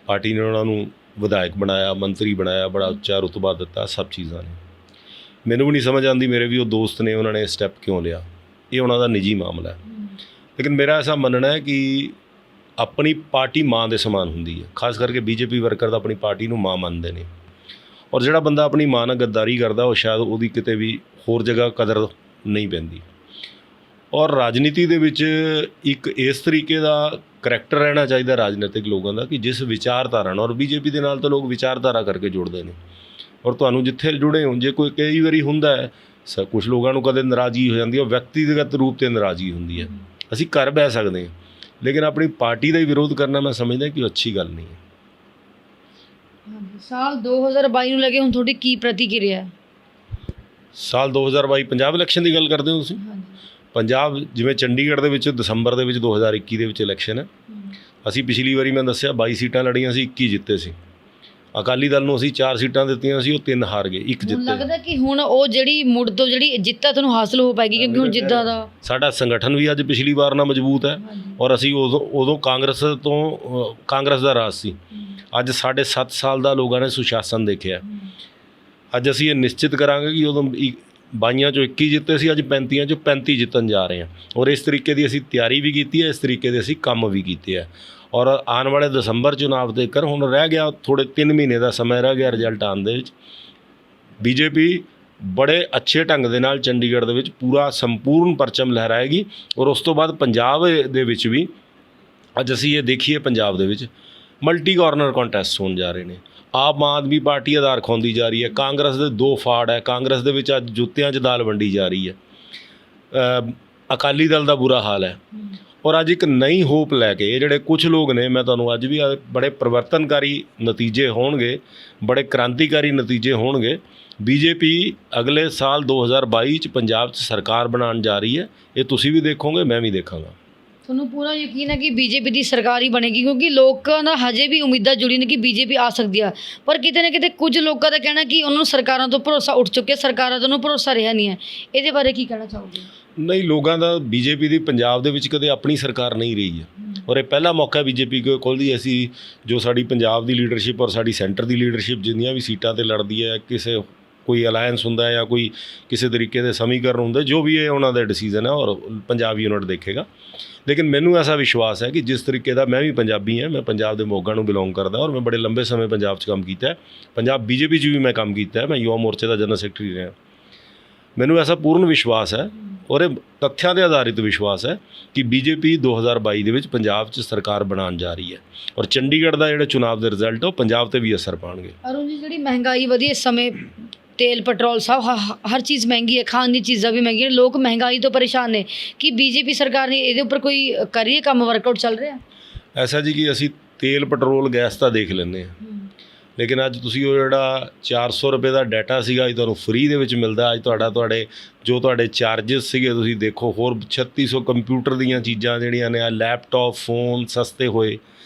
ਪਾਰਟੀ ਨੇ ਉਹਨਾਂ ਨੂੰ ਵਿਧਾਇਕ ਬਣਾਇਆ, ਮੰਤਰੀ ਬਣਾਇਆ, ਬੜਾ ਉੱਚਾ ਰੁਤਬਾ ਦਿੱਤਾ, ਸਭ ਚੀਜ਼ਾਂ ਨੇ। ਮੈਨੂੰ ਵੀ ਨਹੀਂ ਸਮਝ ਆਉਂਦੀ, ਮੇਰੇ ਵੀ ਉਹ ਦੋਸਤ ਨੇ, ਉਹਨਾਂ ਨੇ ਸਟੈਪ ਕਿਉਂ ਲਿਆ, ਇਹ ਉਹਨਾਂ ਦਾ ਨਿੱਜੀ ਮਾਮਲਾ ਹੈ। ਲੇਕਿਨ ਮੇਰਾ ਐਸਾ ਮੰਨਣਾ ਹੈ ਕਿ ਆਪਣੀ ਪਾਰਟੀ ਮਾਂ ਦੇ ਸਮਾਨ ਹੁੰਦੀ ਹੈ। ਖਾਸ ਕਰਕੇ ਬੀਜੇਪੀ ਵਰਕਰ ਤਾਂ ਆਪਣੀ ਪਾਰਟੀ ਨੂੰ ਮਾਂ ਮੰਨਦੇ ਨੇ, ਔਰ ਜਿਹੜਾ ਬੰਦਾ ਆਪਣੀ ਮਾਂ ਨਾਲ ਗੱਦਾਰੀ ਕਰਦਾ ਉਹ ਸ਼ਾਇਦ ਉਹਦੀ ਕਿਤੇ ਵੀ ਹੋਰ ਜਗ੍ਹਾ ਕਦਰ ਨਹੀਂ ਪੈਂਦੀ। ਔਰ ਰਾਜਨੀਤੀ ਦੇ ਵਿੱਚ ਇੱਕ ਇਸ ਤਰੀਕੇ ਦਾ ਕਰੈਕਟਰ ਰਹਿਣਾ ਚਾਹੀਦਾ ਰਾਜਨੀਤਿਕ ਲੋਕਾਂ ਦਾ ਕਿ ਜਿਸ ਵਿਚਾਰਧਾਰਾ ਨਾਲ, ਔਰ ਬੀਜੇਪੀ ਦੇ ਨਾਲ ਤਾਂ ਲੋਕ ਵਿਚਾਰਧਾਰਾ ਕਰਕੇ ਜੁੜਦੇ ਨੇ, ਔਰ ਤੁਹਾਨੂੰ ਜਿੱਥੇ ਜੁੜੇ ਹੋ, ਜੇ ਕੋਈ ਕਈ ਵਾਰੀ ਹੁੰਦਾ ਹੈ ਕੁਛ ਲੋਕਾਂ ਨੂੰ ਕਦੇ ਨਾਰਾਜ਼ਗੀ ਹੋ ਜਾਂਦੀ ਹੈ, ਉਹ ਵਿਅਕਤੀਗਤ ਰੂਪ 'ਤੇ ਨਾਰਾਜ਼ਗੀ ਹੁੰਦੀ ਹੈ। ਅਸੀਂ ਘਰ ਬਹਿ ਸਕਦੇ ਹਾਂ, ਲੇਕਿਨ ਆਪਣੀ ਪਾਰਟੀ ਦਾ ਹੀ ਵਿਰੋਧ ਕਰਨਾ ਮੈਂ ਸਮਝਦਾ ਕਿ ਉਹ ਅੱਛੀ ਗੱਲ ਨਹੀਂ ਹੈ। ਸਾਲ 2022 ਨੂੰ ਲੈ ਕੇ ਹੁਣ ਤੁਹਾਡੀ ਕੀ ਪ੍ਰਤੀਕਿਰਿਆ ਹੈ? ਸਾਲ 2022 ਪੰਜਾਬ ਇਲੈਕਸ਼ਨ ਦੀ ਗੱਲ ਕਰਦੇ ਹੋ ਤੁਸੀਂ? ਪੰਜਾਬ, ਜਿਵੇਂ ਚੰਡੀਗੜ੍ਹ ਦੇ ਵਿੱਚ ਦਸੰਬਰ ਦੇ ਵਿੱਚ 2021 ਦੇ ਵਿੱਚ ਇਲੈਕਸ਼ਨ ਹੈ, ਅਸੀਂ ਪਿਛਲੀ ਵਾਰੀ ਮੈਂ ਦੱਸਿਆ 22 ਸੀਟਾਂ ਲੜੀਆਂ ਸੀ, 21 ਜਿੱਤੇ ਸੀ। ਅਕਾਲੀ ਦਲ ਨੂੰ ਅਸੀਂ 4 ਸੀਟਾਂ ਦਿੱਤੀਆਂ ਸੀ, ਉਹ 3 ਹਾਰ ਗਏ, 1 ਹੁਣ ਜਿੱਤੇ। ਲੱਗਦਾ ਕਿ ਹੁਣ ਉਹ ਜਿਹੜੀ ਮੁੜ ਤੋਂ ਜਿਹੜੀ ਜਿੱਤਾਂ ਤੁਹਾਨੂੰ ਹਾਸਲ ਹੋ ਪਾਏਗੀ, ਕਿਉਂਕਿ ਹੁਣ ਜਿੱਦਾਂ ਦਾ ਸਾਡਾ ਸੰਗਠਨ ਵੀ ਅੱਜ ਪਿਛਲੀ ਵਾਰ ਨਾਲ ਮਜ਼ਬੂਤ ਹੈ, ਔਰ ਅਸੀਂ ਉਦੋਂ ਕਾਂਗਰਸ ਦਾ ਰਾਜ ਸੀ। ਅੱਜ 7.5 ਸਾਲ ਦਾ ਲੋਕਾਂ ਨੇ ਸੁਸ਼ਾਸਨ ਦੇਖਿਆ। ਅੱਜ ਅਸੀਂ ਇਹ ਨਿਸ਼ਚਿਤ ਕਰਾਂਗੇ ਕਿ ਉਦੋਂ 22 ਚੋਂ 21 ਜਿੱਤੇ ਸੀ, ਅੱਜ 35 ਚੋਂ 35 ਜਿੱਤਣ ਜਾ ਰਹੇ ਹਾਂ। ਔਰ ਇਸ ਤਰੀਕੇ ਦੀ ਅਸੀਂ ਤਿਆਰੀ ਵੀ ਕੀਤੀ ਹੈ, ਇਸ ਤਰੀਕੇ ਦੇ ਅਸੀਂ ਕੰਮ ਵੀ ਕੀਤੇ ਆ। ਔਰ ਆਉਣ ਵਾਲੇ ਦਸੰਬਰ ਚੁਣਾਵ ਦੇ ਕਰ ਹੁਣ ਰਹਿ ਗਿਆ ਥੋੜ੍ਹੇ 3 ਮਹੀਨੇ ਦਾ ਸਮਾਂ ਰਹਿ ਗਿਆ ਰਿਜ਼ਲਟ ਆਉਣ ਦੇ ਵਿੱਚ। ਬੀਜੇਪੀ ਬੜੇ ਅੱਛੇ ਢੰਗ ਦੇ ਨਾਲ ਚੰਡੀਗੜ੍ਹ ਦੇ ਵਿੱਚ ਪੂਰਾ ਸੰਪੂਰਨ ਪਰਚਮ ਲਹਿਰਾਏਗੀ। ਔਰ ਉਸ ਤੋਂ ਬਾਅਦ ਪੰਜਾਬ ਦੇ ਵਿੱਚ ਵੀ ਅੱਜ ਅਸੀਂ ਇਹ ਦੇਖੀਏ, ਪੰਜਾਬ ਦੇ ਵਿੱਚ ਮਲਟੀ ਕਾਰਨਰ ਕੰਟੈਸਟ ਹੋਣ ਜਾ ਰਹੇ ਨੇ। ਆਮ ਆਦਮੀ ਪਾਰਟੀ ਆਧਾਰ ਖੋਂਦੀ ਜਾ ਰਹੀ ਹੈ, ਕਾਂਗਰਸ ਦੇ 2 ਫਾੜ ਹੈ, ਕਾਂਗਰਸ ਦੇ ਵਿੱਚ ਅੱਜ ਜੁੱਤਿਆਂ 'ਚ ਦਾਲ ਵੰਡੀ ਜਾ ਰਹੀ ਹੈ। ਅਕਾਲੀ ਦਲ ਦਾ ਬੁਰਾ ਹਾਲ ਹੈ। ਔਰ ਅੱਜ ਇੱਕ ਨਈ ਹੋਪ ਲੈ ਕੇ ਇਹ ਜਿਹੜੇ ਕੁਝ ਲੋਕ ਨੇ, ਮੈਂ ਤੁਹਾਨੂੰ ਅੱਜ ਵੀ ਬੜੇ ਪਰਿਵਰਤਨਕਾਰੀ ਨਤੀਜੇ ਹੋਣਗੇ, ਬੜੇ ਕ੍ਰਾਂਤੀਕਾਰੀ ਨਤੀਜੇ ਹੋਣਗੇ। ਬੀਜੇਪੀ ਅਗਲੇ ਸਾਲ 2022 'ਚ ਪੰਜਾਬ 'ਚ ਸਰਕਾਰ ਬਣਾਉਣ ਜਾ ਰਹੀ ਹੈ। ਇਹ ਤੁਸੀਂ ਵੀ ਦੇਖੋਗੇ, ਮੈਂ ਵੀ ਦੇਖਾਂਗਾ। ਤੁਹਾਨੂੰ ਪੂਰਾ ਯਕੀਨ ਹੈ ਕਿ ਬੀਜੇਪੀ ਦੀ ਸਰਕਾਰ ਹੀ ਬਣੇਗੀ, ਕਿਉਂਕਿ ਲੋਕਾਂ ਦਾ ਹਜੇ ਵੀ ਉਮੀਦਾਂ ਜੁੜੀ ਨੇ ਕਿ ਬੀਜੇਪੀ ਆ ਸਕਦੀ ਆ, ਪਰ ਕਿਤੇ ਨਾ ਕਿਤੇ ਕੁਝ ਲੋਕਾਂ ਦਾ ਕਹਿਣਾ ਕਿ ਉਹਨਾਂ ਨੂੰ ਸਰਕਾਰਾਂ ਤੋਂ ਭਰੋਸਾ ਉੱਠ ਚੁੱਕਿਆ, ਸਰਕਾਰਾਂ ਤੋਂ ਉਹਨੂੰ ਭਰੋਸਾ ਰਿਹਾ ਨਹੀਂ ਹੈ। ਇਹਦੇ ਬਾਰੇ ਕੀ ਕਹਿਣਾ ਚਾਹੋਗੇ? ਨਹੀਂ, ਲੋਕਾਂ ਦਾ ਬੀਜੇਪੀ ਦੀ ਪੰਜਾਬ ਦੇ ਵਿੱਚ ਕਦੇ ਆਪਣੀ ਸਰਕਾਰ ਨਹੀਂ ਰਹੀ ਹੈ, ਔਰ ਇਹ ਪਹਿਲਾ ਮੌਕਾ ਬੀਜੇਪੀ ਕੋਲ ਦੀ ਅਸੀਂ ਜੋ ਸਾਡੀ ਪੰਜਾਬ ਦੀ ਲੀਡਰਸ਼ਿਪ ਔਰ ਸਾਡੀ ਸੈਂਟਰ ਦੀ ਲੀਡਰਸ਼ਿਪ ਜਿੰਨੀਆਂ ਵੀ ਸੀਟਾਂ 'ਤੇ ਲੜਦੀ ਹੈ, ਕਿਸੇ ਕੋਈ ਅਲਾਇੰਸ ਹੁੰਦਾ ਹੈ ਜਾਂ ਕੋਈ ਕਿਸੇ ਤਰੀਕੇ ਦੇ ਸਮੀਕਰਨ ਹੁੰਦੇ, ਜੋ ਵੀ ਇਹ ਉਹਨਾਂ ਦਾ ਡਿਸੀਜ਼ਨ ਹੈ ਔਰ ਪੰਜਾਬ ਯੂਨਿਟ ਦੇਖੇਗਾ। ਲੇਕਿਨ ਮੈਨੂੰ ਐਸਾ ਵਿਸ਼ਵਾਸ ਹੈ ਕਿ ਜਿਸ ਤਰੀਕੇ ਦਾ ਮੈਂ ਵੀ ਪੰਜਾਬੀ ਹਾਂ, ਮੈਂ ਪੰਜਾਬ ਦੇ ਮੋਗਾ ਨੂੰ ਬਿਲੋਂਗ ਕਰਦਾ ਔਰ ਮੈਂ ਬੜੇ ਲੰਬੇ ਸਮੇਂ ਪੰਜਾਬ 'ਚ ਕੰਮ ਕੀਤਾ ਹੈ, ਪੰਜਾਬ ਬੀਜੇਪੀ 'ਚ ਵੀ ਮੈਂ ਕੰਮ ਕੀਤਾ ਹੈ, ਮੈਂ ਯੁਵਾ ਮੋਰਚੇ ਦਾ ਜਨਰਲ ਸੈਕਟਰੀ ਰਿਹਾ। ਮੈਨੂੰ ਐਸਾ ਪੂਰਨ ਵਿਸ਼ਵਾਸ ਹੈ ਔਰ ਇਹ ਤੱਥਾਂ 'ਤੇ ਆਧਾਰਿਤ ਵਿਸ਼ਵਾਸ ਹੈ ਕਿ ਬੀਜੇਪੀ 2022 ਦੇ ਵਿੱਚ ਪੰਜਾਬ 'ਚ ਸਰਕਾਰ ਬਣਾਉਣ ਜਾ ਰਹੀ ਹੈ ਔਰ ਚੰਡੀਗੜ੍ਹ ਦਾ ਜਿਹੜਾ ਚੁਣਾਵ ਦੇ ਰਿਜ਼ਲਟ ਉਹ ਪੰਜਾਬ 'ਤੇ ਵੀ ਅਸਰ ਪਾਉਣਗੇ। ਅਰੁਣ ਜੀ, ਜਿਹੜੀ ਮਹਿੰਗਾਈ ਵਧੀ ਇਸ ਸਮੇਂ, ਤੇਲ ਪੈਟਰੋਲ ਸਭ ਹਰ ਚੀਜ਼ ਮਹਿੰਗੀ ਹੈ, ਖਾਣ ਦੀ ਚੀਜ਼ਾਂ ਵੀ ਮਹਿੰਗੀਆਂ ਨੇ, ਲੋਕ ਮਹਿੰਗਾਈ ਤੋਂ ਪਰੇਸ਼ਾਨ ਨੇ। ਕੀ ਬੀਜੇਪੀ ਸਰਕਾਰ ਨੇ ਇਹਦੇ ਉੱਪਰ ਕੋਈ ਕਰੀਏ ਕੰਮ, ਵਰਕਆਊਟ ਚੱਲ ਰਿਹਾ? ਐਸਾ ਜੀ ਕਿ ਅਸੀਂ ਤੇਲ ਪੈਟਰੋਲ ਗੈਸ ਤਾਂ ਦੇਖ ਲੈਂਦੇ ਹਾਂ, ਲੇਕਿਨ ਅੱਜ ਤੁਸੀਂ ਉਹ ਜਿਹੜਾ 400 ਰੁਪਏ ਦਾ ਡਾਟਾ ਸੀਗਾ ਅੱਜ ਤੁਹਾਨੂੰ ਫ੍ਰੀ ਦੇ ਵਿੱਚ ਮਿਲਦਾ। ਅੱਜ ਤੁਹਾਡੇ ਚਾਰਜਸ ਸੀਗੇ ਤੁਸੀਂ ਦੇਖੋ, ਹੋਰ 3600 ਕੰਪਿਊਟਰ ਦੀਆਂ ਚੀਜ਼ਾਂ ਜਿਹੜੀਆਂ ਨੇ, ਲੈਪਟਾਪ, ਫੋਨ ਸਸਤੇ ਹੋਏ।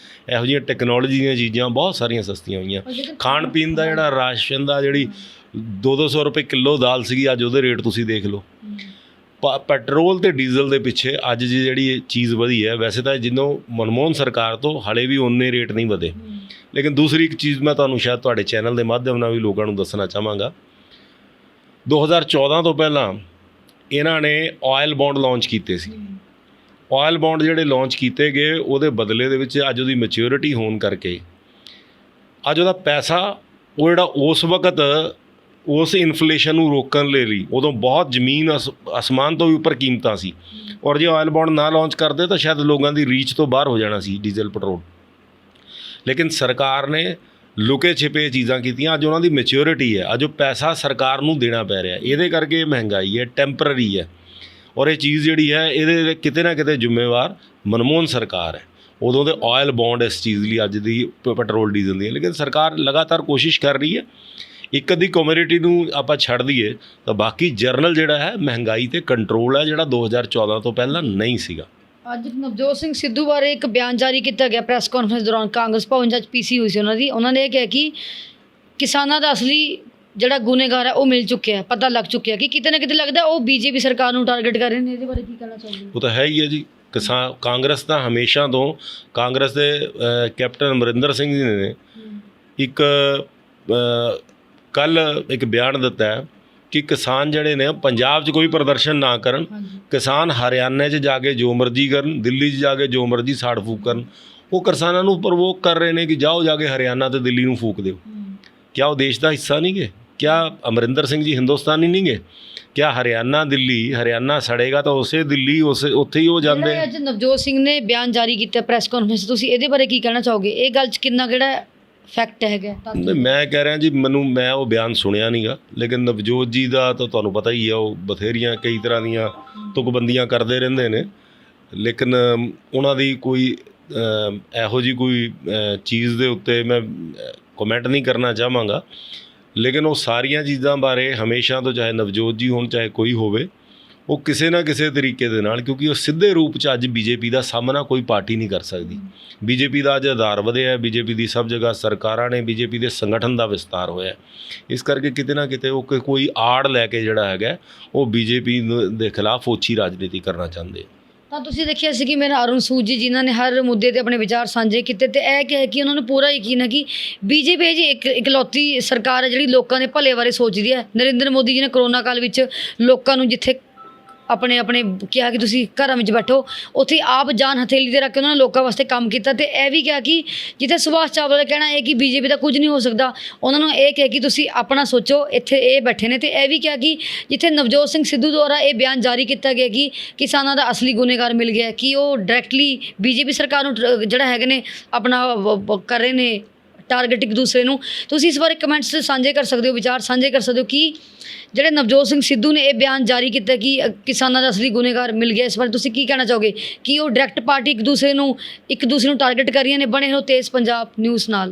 ਇਹੋ ਜਿਹੀਆਂ ਟੈਕਨੋਲੋਜੀ ਦੀਆਂ ਚੀਜ਼ਾਂ ਬਹੁਤ ਸਾਰੀਆਂ ਸਸਤੀਆਂ ਹੋਈਆਂ। ਖਾਣ ਪੀਣ ਦਾ ਜਿਹੜਾ ਰਾਸ਼ਨ ਦਾ ਜਿਹੜੀ 200 ਰੁਪਏ ਕਿਲੋ ਦਾਲ ਸੀਗੀ, ਅੱਜ ਉਹਦੇ ਰੇਟ ਤੁਸੀਂ ਦੇਖ ਲਓ। ਪੈਟਰੋਲ ਅਤੇ ਡੀਜ਼ਲ ਦੇ ਪਿੱਛੇ ਅੱਜ ਜਿਹੜੀ ਇਹ ਚੀਜ਼ ਵਧੀ ਹੈ, ਵੈਸੇ ਤਾਂ ਜਦੋਂ ਮਨਮੋਹਨ ਸਰਕਾਰ ਤੋਂ ਹਾਲੇ ਵੀ ਉਨੇ ਰੇਟ ਨਹੀਂ ਵਧੇ। ਲੇਕਿਨ ਦੂਸਰੀ ਇੱਕ ਚੀਜ਼ ਮੈਂ ਤੁਹਾਨੂੰ ਸ਼ਾਇਦ ਤੁਹਾਡੇ ਚੈਨਲ ਦੇ ਮਾਧਿਅਮ ਨਾਲ ਵੀ ਲੋਕਾਂ ਨੂੰ ਦੱਸਣਾ ਚਾਹਾਂਗਾ। 2014 ਤੋਂ ਪਹਿਲਾਂ ਇਹਨਾਂ ਨੇ ਆਇਲ ਬੌਂਡ ਲਾਂਚ ਕੀਤੇ ਸੀ। ਆਇਲ ਬੌਂਡ ਜਿਹੜੇ ਲਾਂਚ ਕੀਤੇ ਗਏ, ਉਹਦੇ ਬਦਲੇ ਦੇ ਵਿੱਚ ਅੱਜ ਉਹਦੀ ਮੈਚਿਓਰਿਟੀ ਹੋਣ ਕਰਕੇ ਅੱਜ ਉਹਦਾ ਪੈਸਾ ਉਹ ਜਿਹੜਾ ਉਸ ਵਕਤ ਉਸ ਇਨਫਲੇਸ਼ਨ ਨੂੰ ਰੋਕਣ ਲਈ ਉਦੋਂ ਬਹੁਤ ਜ਼ਮੀਨ ਅਸਮਾਨ ਤੋਂ ਵੀ ਉੱਪਰ ਕੀਮਤਾਂ ਸੀ, ਔਰ ਜੇ ਆਇਲ ਬੌਂਡ ਨਾ ਲਾਂਚ ਕਰਦੇ ਤਾਂ ਸ਼ਾਇਦ ਲੋਕਾਂ ਦੀ ਰੀਚ ਤੋਂ ਬਾਹਰ ਹੋ ਜਾਣਾ ਸੀ ਡੀਜ਼ਲ ਪੈਟਰੋਲ। ਲੇਕਿਨ ਸਰਕਾਰ ਨੇ ਲੁਕੇ ਛਿਪੇ ਚੀਜ਼ਾਂ ਕੀਤੀਆਂ। ਅੱਜ ਉਹਨਾਂ ਦੀ ਮੈਚਿਓਰਿਟੀ ਹੈ, ਅੱਜ ਉਹ ਪੈਸਾ ਸਰਕਾਰ ਨੂੰ ਦੇਣਾ ਪੈ ਰਿਹਾ। ਇਹਦੇ ਕਰਕੇ ਮਹਿੰਗਾਈ ਹੈ, ਟੈਂਪਰਰੀ ਹੈ। ਔਰ ਇਹ ਚੀਜ਼ ਜਿਹੜੀ ਹੈ, ਇਹਦੇ ਕਿਤੇ ਨਾ ਕਿਤੇ ਜ਼ਿੰਮੇਵਾਰ ਮਨਮੋਹਨ ਸਰਕਾਰ ਹੈ। ਉਦੋਂ ਦੇ ਆਇਲ ਬੌਂਡ ਇਸ ਚੀਜ਼ ਲਈ ਅੱਜ ਦੀ ਪੈਟਰੋਲ ਡੀਜ਼ਲ ਦੀ। ਲੇਕਿਨ ਸਰਕਾਰ ਲਗਾਤਾਰ ਕੋਸ਼ਿਸ਼ ਕਰ ਰਹੀ ਹੈ। ਇੱਕ ਅੱਧੀ ਕਮੋਡਿਟੀ ਨੂੰ ਆਪਾਂ ਛੱਡ ਦਈਏ ਤਾਂ ਬਾਕੀ ਜਰਨਲ ਜਿਹੜਾ ਹੈ ਮਹਿੰਗਾਈ 'ਤੇ ਕੰਟਰੋਲ ਹੈ, ਜਿਹੜਾ 2014 ਤੋਂ ਪਹਿਲਾਂ ਨਹੀਂ ਸੀਗਾ। ਅੱਜ ਨਵਜੋਤ ਸਿੰਘ ਸਿੱਧੂ ਬਾਰੇ ਇੱਕ ਬਿਆਨ ਜਾਰੀ ਕੀਤਾ ਗਿਆ ਪ੍ਰੈਸ ਕਾਨਫਰੰਸ ਦੌਰਾਨ। ਕਾਂਗਰਸ ਭਵਨ 'ਚ ਪੀਸੀ ਹੋਈ ਸੀ ਉਹਨਾਂ ਨੇ ਇਹ ਕਿਹਾ ਕਿ ਕਿਸਾਨਾਂ ਦਾ ਅਸਲੀ ਜਿਹੜਾ ਗੁਨੇਗਾਰ ਹੈ ਉਹ ਮਿਲ ਚੁੱਕਿਆ, ਪਤਾ ਲੱਗ ਚੁੱਕਿਆ ਕਿ ਕਿਤੇ ਨਾ ਕਿਤੇ ਲੱਗਦਾ ਉਹ ਬੀਜੇਪੀ ਸਰਕਾਰ ਨੂੰ ਟਾਰਗੇਟ ਕਰ ਰਹੇ ਨੇ। ਇਹਦੇ ਬਾਰੇ ਕੀ ਕਹਿਣਾ ਚਾਹੁੰਦੇ? ਉਹ ਤਾਂ ਹੈ ਹੀ ਹੈ ਜੀ। ਕਾਂਗਰਸ ਤਾਂ ਹਮੇਸ਼ਾ ਤੋਂ, ਕਾਂਗਰਸ ਦੇ ਕੈਪਟਨ ਅਮਰਿੰਦਰ ਸਿੰਘ ਜੀ ਨੇ ਇੱਕ ਕੱਲ੍ਹ ਇੱਕ ਬਿਆਨ ਦਿੱਤਾ ਹੈ ਕਿ ਕਿਸਾਨ ਜਿਹੜੇ ਨੇ ਪੰਜਾਬ 'ਚ ਕੋਈ ਪ੍ਰਦਰਸ਼ਨ ਨਾ ਕਰਨ, ਕਿਸਾਨ ਹਰਿਆਣੇ 'ਚ ਜਾ ਕੇ ਜੋ ਮਰਜ਼ੀ ਕਰਨ, ਦਿੱਲੀ 'ਚ ਜਾ ਕੇ ਜੋ ਮਰਜ਼ੀ ਸਾੜ ਫੂਕ ਕਰਨ। ਉਹ ਕਿਸਾਨਾਂ ਨੂੰ ਪ੍ਰਵੋਕ ਕਰ ਰਹੇ ਨੇ ਕਿ ਜਾਓ ਜਾ ਕੇ ਹਰਿਆਣਾ ਅਤੇ ਦਿੱਲੀ ਨੂੰ ਫੂਕ ਦਿਓ। ਕਿਆ ਉਹ ਦੇਸ਼ ਦਾ ਹਿੱਸਾ ਨਹੀਂ ਗੇ? ਕਿਆ ਅਮਰਿੰਦਰ ਸਿੰਘ ਜੀ ਹਿੰਦੁਸਤਾਨੀ ਨਹੀਂ ਗੇ? ਕਿਆ ਹਰਿਆਣਾ ਸੜੇਗਾ ਤਾਂ ਉਸੇ ਦਿੱਲੀ ਉੱਥੇ ਹੀ ਉਹ ਜਾਂਦੇ। ਅੱਜ ਨਵਜੋਤ ਸਿੰਘ ਨੇ ਬਿਆਨ ਜਾਰੀ ਕੀਤਾ ਪ੍ਰੈਸ ਕਾਨਫਰੰਸ, ਤੁਸੀਂ ਇਹਦੇ ਬਾਰੇ ਕੀ ਕਹਿਣਾ ਚਾਹੋਗੇ? ਇਹ ਗੱਲ 'ਚ ਕਿੰਨਾ ਕਿਹੜਾ ਫੈਕਟ ਹੈਗਾ? ਮੈਂ ਕਹਿ ਰਿਹਾ ਜੀ, ਮੈਂ ਉਹ ਬਿਆਨ ਸੁਣਿਆ ਨਹੀਂ ਗਾ, ਲੇਕਿਨ ਨਵਜੋਤ ਜੀ ਦਾ ਤਾਂ ਤੁਹਾਨੂੰ ਪਤਾ ਹੀ ਹੈ, ਉਹ ਬਥੇਰੀਆਂ ਕਈ ਤਰ੍ਹਾਂ ਦੀਆਂ ਤੁਕਬੰਦੀਆਂ ਕਰਦੇ ਰਹਿੰਦੇ ਨੇ। ਲੇਕਿਨ ਉਹਨਾਂ ਦੀ ਕੋਈ ਇਹੋ ਜਿਹੀ ਕੋਈ ਚੀਜ਼ ਦੇ ਉੱਤੇ ਮੈਂ ਕਮੈਂਟ ਨਹੀਂ ਕਰਨਾ ਚਾਹਾਂਗਾ। ਲੇਕਿਨ ਉਹ ਸਾਰੀਆਂ ਚੀਜ਼ਾਂ ਬਾਰੇ ਹਮੇਸ਼ਾ ਤੋਂ, ਚਾਹੇ ਨਵਜੋਤ ਜੀ ਹੋਣ ਚਾਹੇ ਕੋਈ ਹੋਵੇ, ਉਹ ਕਿਸੇ ਨਾ ਕਿਸੇ ਤਰੀਕੇ ਦੇ ਨਾਲ, ਕਿਉਂਕਿ ਉਹ ਸਿੱਧੇ ਰੂਪ 'ਚ ਅੱਜ ਬੀਜੇਪੀ ਦਾ ਸਾਹਮਣਾ ਕੋਈ ਪਾਰਟੀ ਨਹੀਂ ਕਰ ਸਕਦੀ। ਬੀਜੇਪੀ ਦਾ ਅੱਜ ਆਧਾਰ ਵਧਿਆ, ਬੀਜੇਪੀ ਦੀ ਸਭ ਜਗ੍ਹਾ ਸਰਕਾਰਾਂ ਨੇ, ਬੀਜੇਪੀ ਦੇ ਸੰਗਠਨ ਦਾ ਵਿਸਤਾਰ ਹੋਇਆ। ਇਸ ਕਰਕੇ ਕਿਤੇ ਨਾ ਕਿਤੇ ਉਹ ਕੋਈ ਆੜ ਲੈ ਕੇ ਜਿਹੜਾ ਹੈਗਾ ਉਹ ਬੀਜੇਪੀ ਦੇ ਖਿਲਾਫ ਓਛੀ ਰਾਜਨੀਤੀ ਕਰਨਾ ਚਾਹੁੰਦੇ। ਤਾਂ ਤੁਸੀਂ ਦੇਖਿਆ ਸੀ ਕਿ ਮੇਰਾ ਅਰੁਣ ਸੂਦ ਜੀ ਜਿਨ੍ਹਾਂ ਨੇ ਹਰ ਮੁੱਦੇ ਤੇ ਆਪਣੇ ਵਿਚਾਰ ਸਾਂਝੇ ਕੀਤੇ ਤੇ ਇਹ ਕਿਹਾ ਕਿ ਉਹਨਾਂ ਨੂੰ ਪੂਰਾ ਯਕੀਨ ਹੈ ਕਿ ਬੀਜੇਪੀ ਜੀ ਇਕਲੌਤੀ ਸਰਕਾਰ ਹੈ ਜਿਹੜੀ ਲੋਕਾਂ ਦੇ ਭਲੇ ਬਾਰੇ ਸੋਚਦੀ ਹੈ। ਨਰਿੰਦਰ ਮੋਦੀ ਜੀ ਨੇ ਕਰੋਨਾ ਕਾਲ ਵਿੱਚ ਲੋਕਾਂ ਨੂੰ ਜਿੱਥੇ ਆਪਣੇ ਕਿਹਾ ਕਿ ਤੁਸੀਂ ਘਰਾਂ ਵਿੱਚ ਬੈਠੋ, ਉੱਥੇ ਆਪ ਜਾਨ ਹਥੇਲੀ 'ਤੇ ਰੱਖ ਕੇ ਉਹਨਾਂ ਨੇ ਲੋਕਾਂ ਵਾਸਤੇ ਕੰਮ ਕੀਤਾ। ਤੇ ਇਹ ਵੀ ਕਿਹਾ ਕਿ ਜਿੱਥੇ ਸੁਭਾਸ਼ ਚਾਵਲਾ ਦਾ ਕਹਿਣਾ ਹੈ ਕਿ ਬੀਜੇਪੀ ਦਾ ਕੁਝ ਨਹੀਂ ਹੋ ਸਕਦਾ, ਉਹਨਾਂ ਨੂੰ ਇਹ ਕਿਹਾ ਕਿ ਤੁਸੀਂ ਆਪਣਾ ਸੋਚੋ, ਇੱਥੇ ਇਹ ਬੈਠੇ ਨੇ। ਤੇ ਇਹ ਵੀ ਕਿਹਾ ਕਿ ਜਿੱਥੇ ਨਵਜੋਤ ਸਿੰਘ ਸਿੱਧੂ ਦੁਆਰਾ ਇਹ ਬਿਆਨ ਜਾਰੀ ਕੀਤਾ ਗਿਆ ਕਿ ਕਿਸਾਨਾਂ ਦਾ ਅਸਲੀ ਗੁਨੇਗਾਰ ਮਿਲ ਗਿਆ, ਕਿ ਉਹ ਡਾਇਰੈਕਟਲੀ ਬੀਜੇਪੀ ਸਰਕਾਰ ਨੂੰ ਜਿਹੜਾ ਹੈਗੇ ਨੇ ਆਪਣਾ ਕਰ ਰਹੇ ਨੇ ਟਾਰਗੇਟ ਇੱਕ ਦੂਸਰੇ ਨੂੰ। ਤੁਸੀਂ ਇਸ ਬਾਰੇ ਕਮੈਂਟਸ ਸਾਂਝੇ ਕਰ ਸਕਦੇ ਹੋ, ਵਿਚਾਰ ਸਾਂਝੇ ਕਰ ਸਕਦੇ ਹੋ ਕਿ ਜਿਹੜੇ ਨਵਜੋਤ ਸਿੰਘ ਸਿੱਧੂ ਨੇ ਇਹ ਬਿਆਨ ਜਾਰੀ ਕੀਤਾ ਕਿ ਕਿਸਾਨਾਂ ਦਾ ਅਸਲੀ ਗੁਨੇਗਾਰ ਮਿਲ ਗਿਆ, ਇਸ ਬਾਰੇ ਤੁਸੀਂ ਕੀ ਕਹਿਣਾ ਚਾਹੋਗੇ? ਕਿ ਉਹ ਡਾਇਰੈਕਟ ਪਾਰਟੀ ਇੱਕ ਦੂਸਰੇ ਨੂੰ ਟਾਰਗੇਟ ਕਰ ਰਹੀਆਂ ਨੇ? ਬਣੇ ਰਹੋ ਤੇਜ਼ ਪੰਜਾਬ ਨਿਊਜ਼ ਨਾਲ।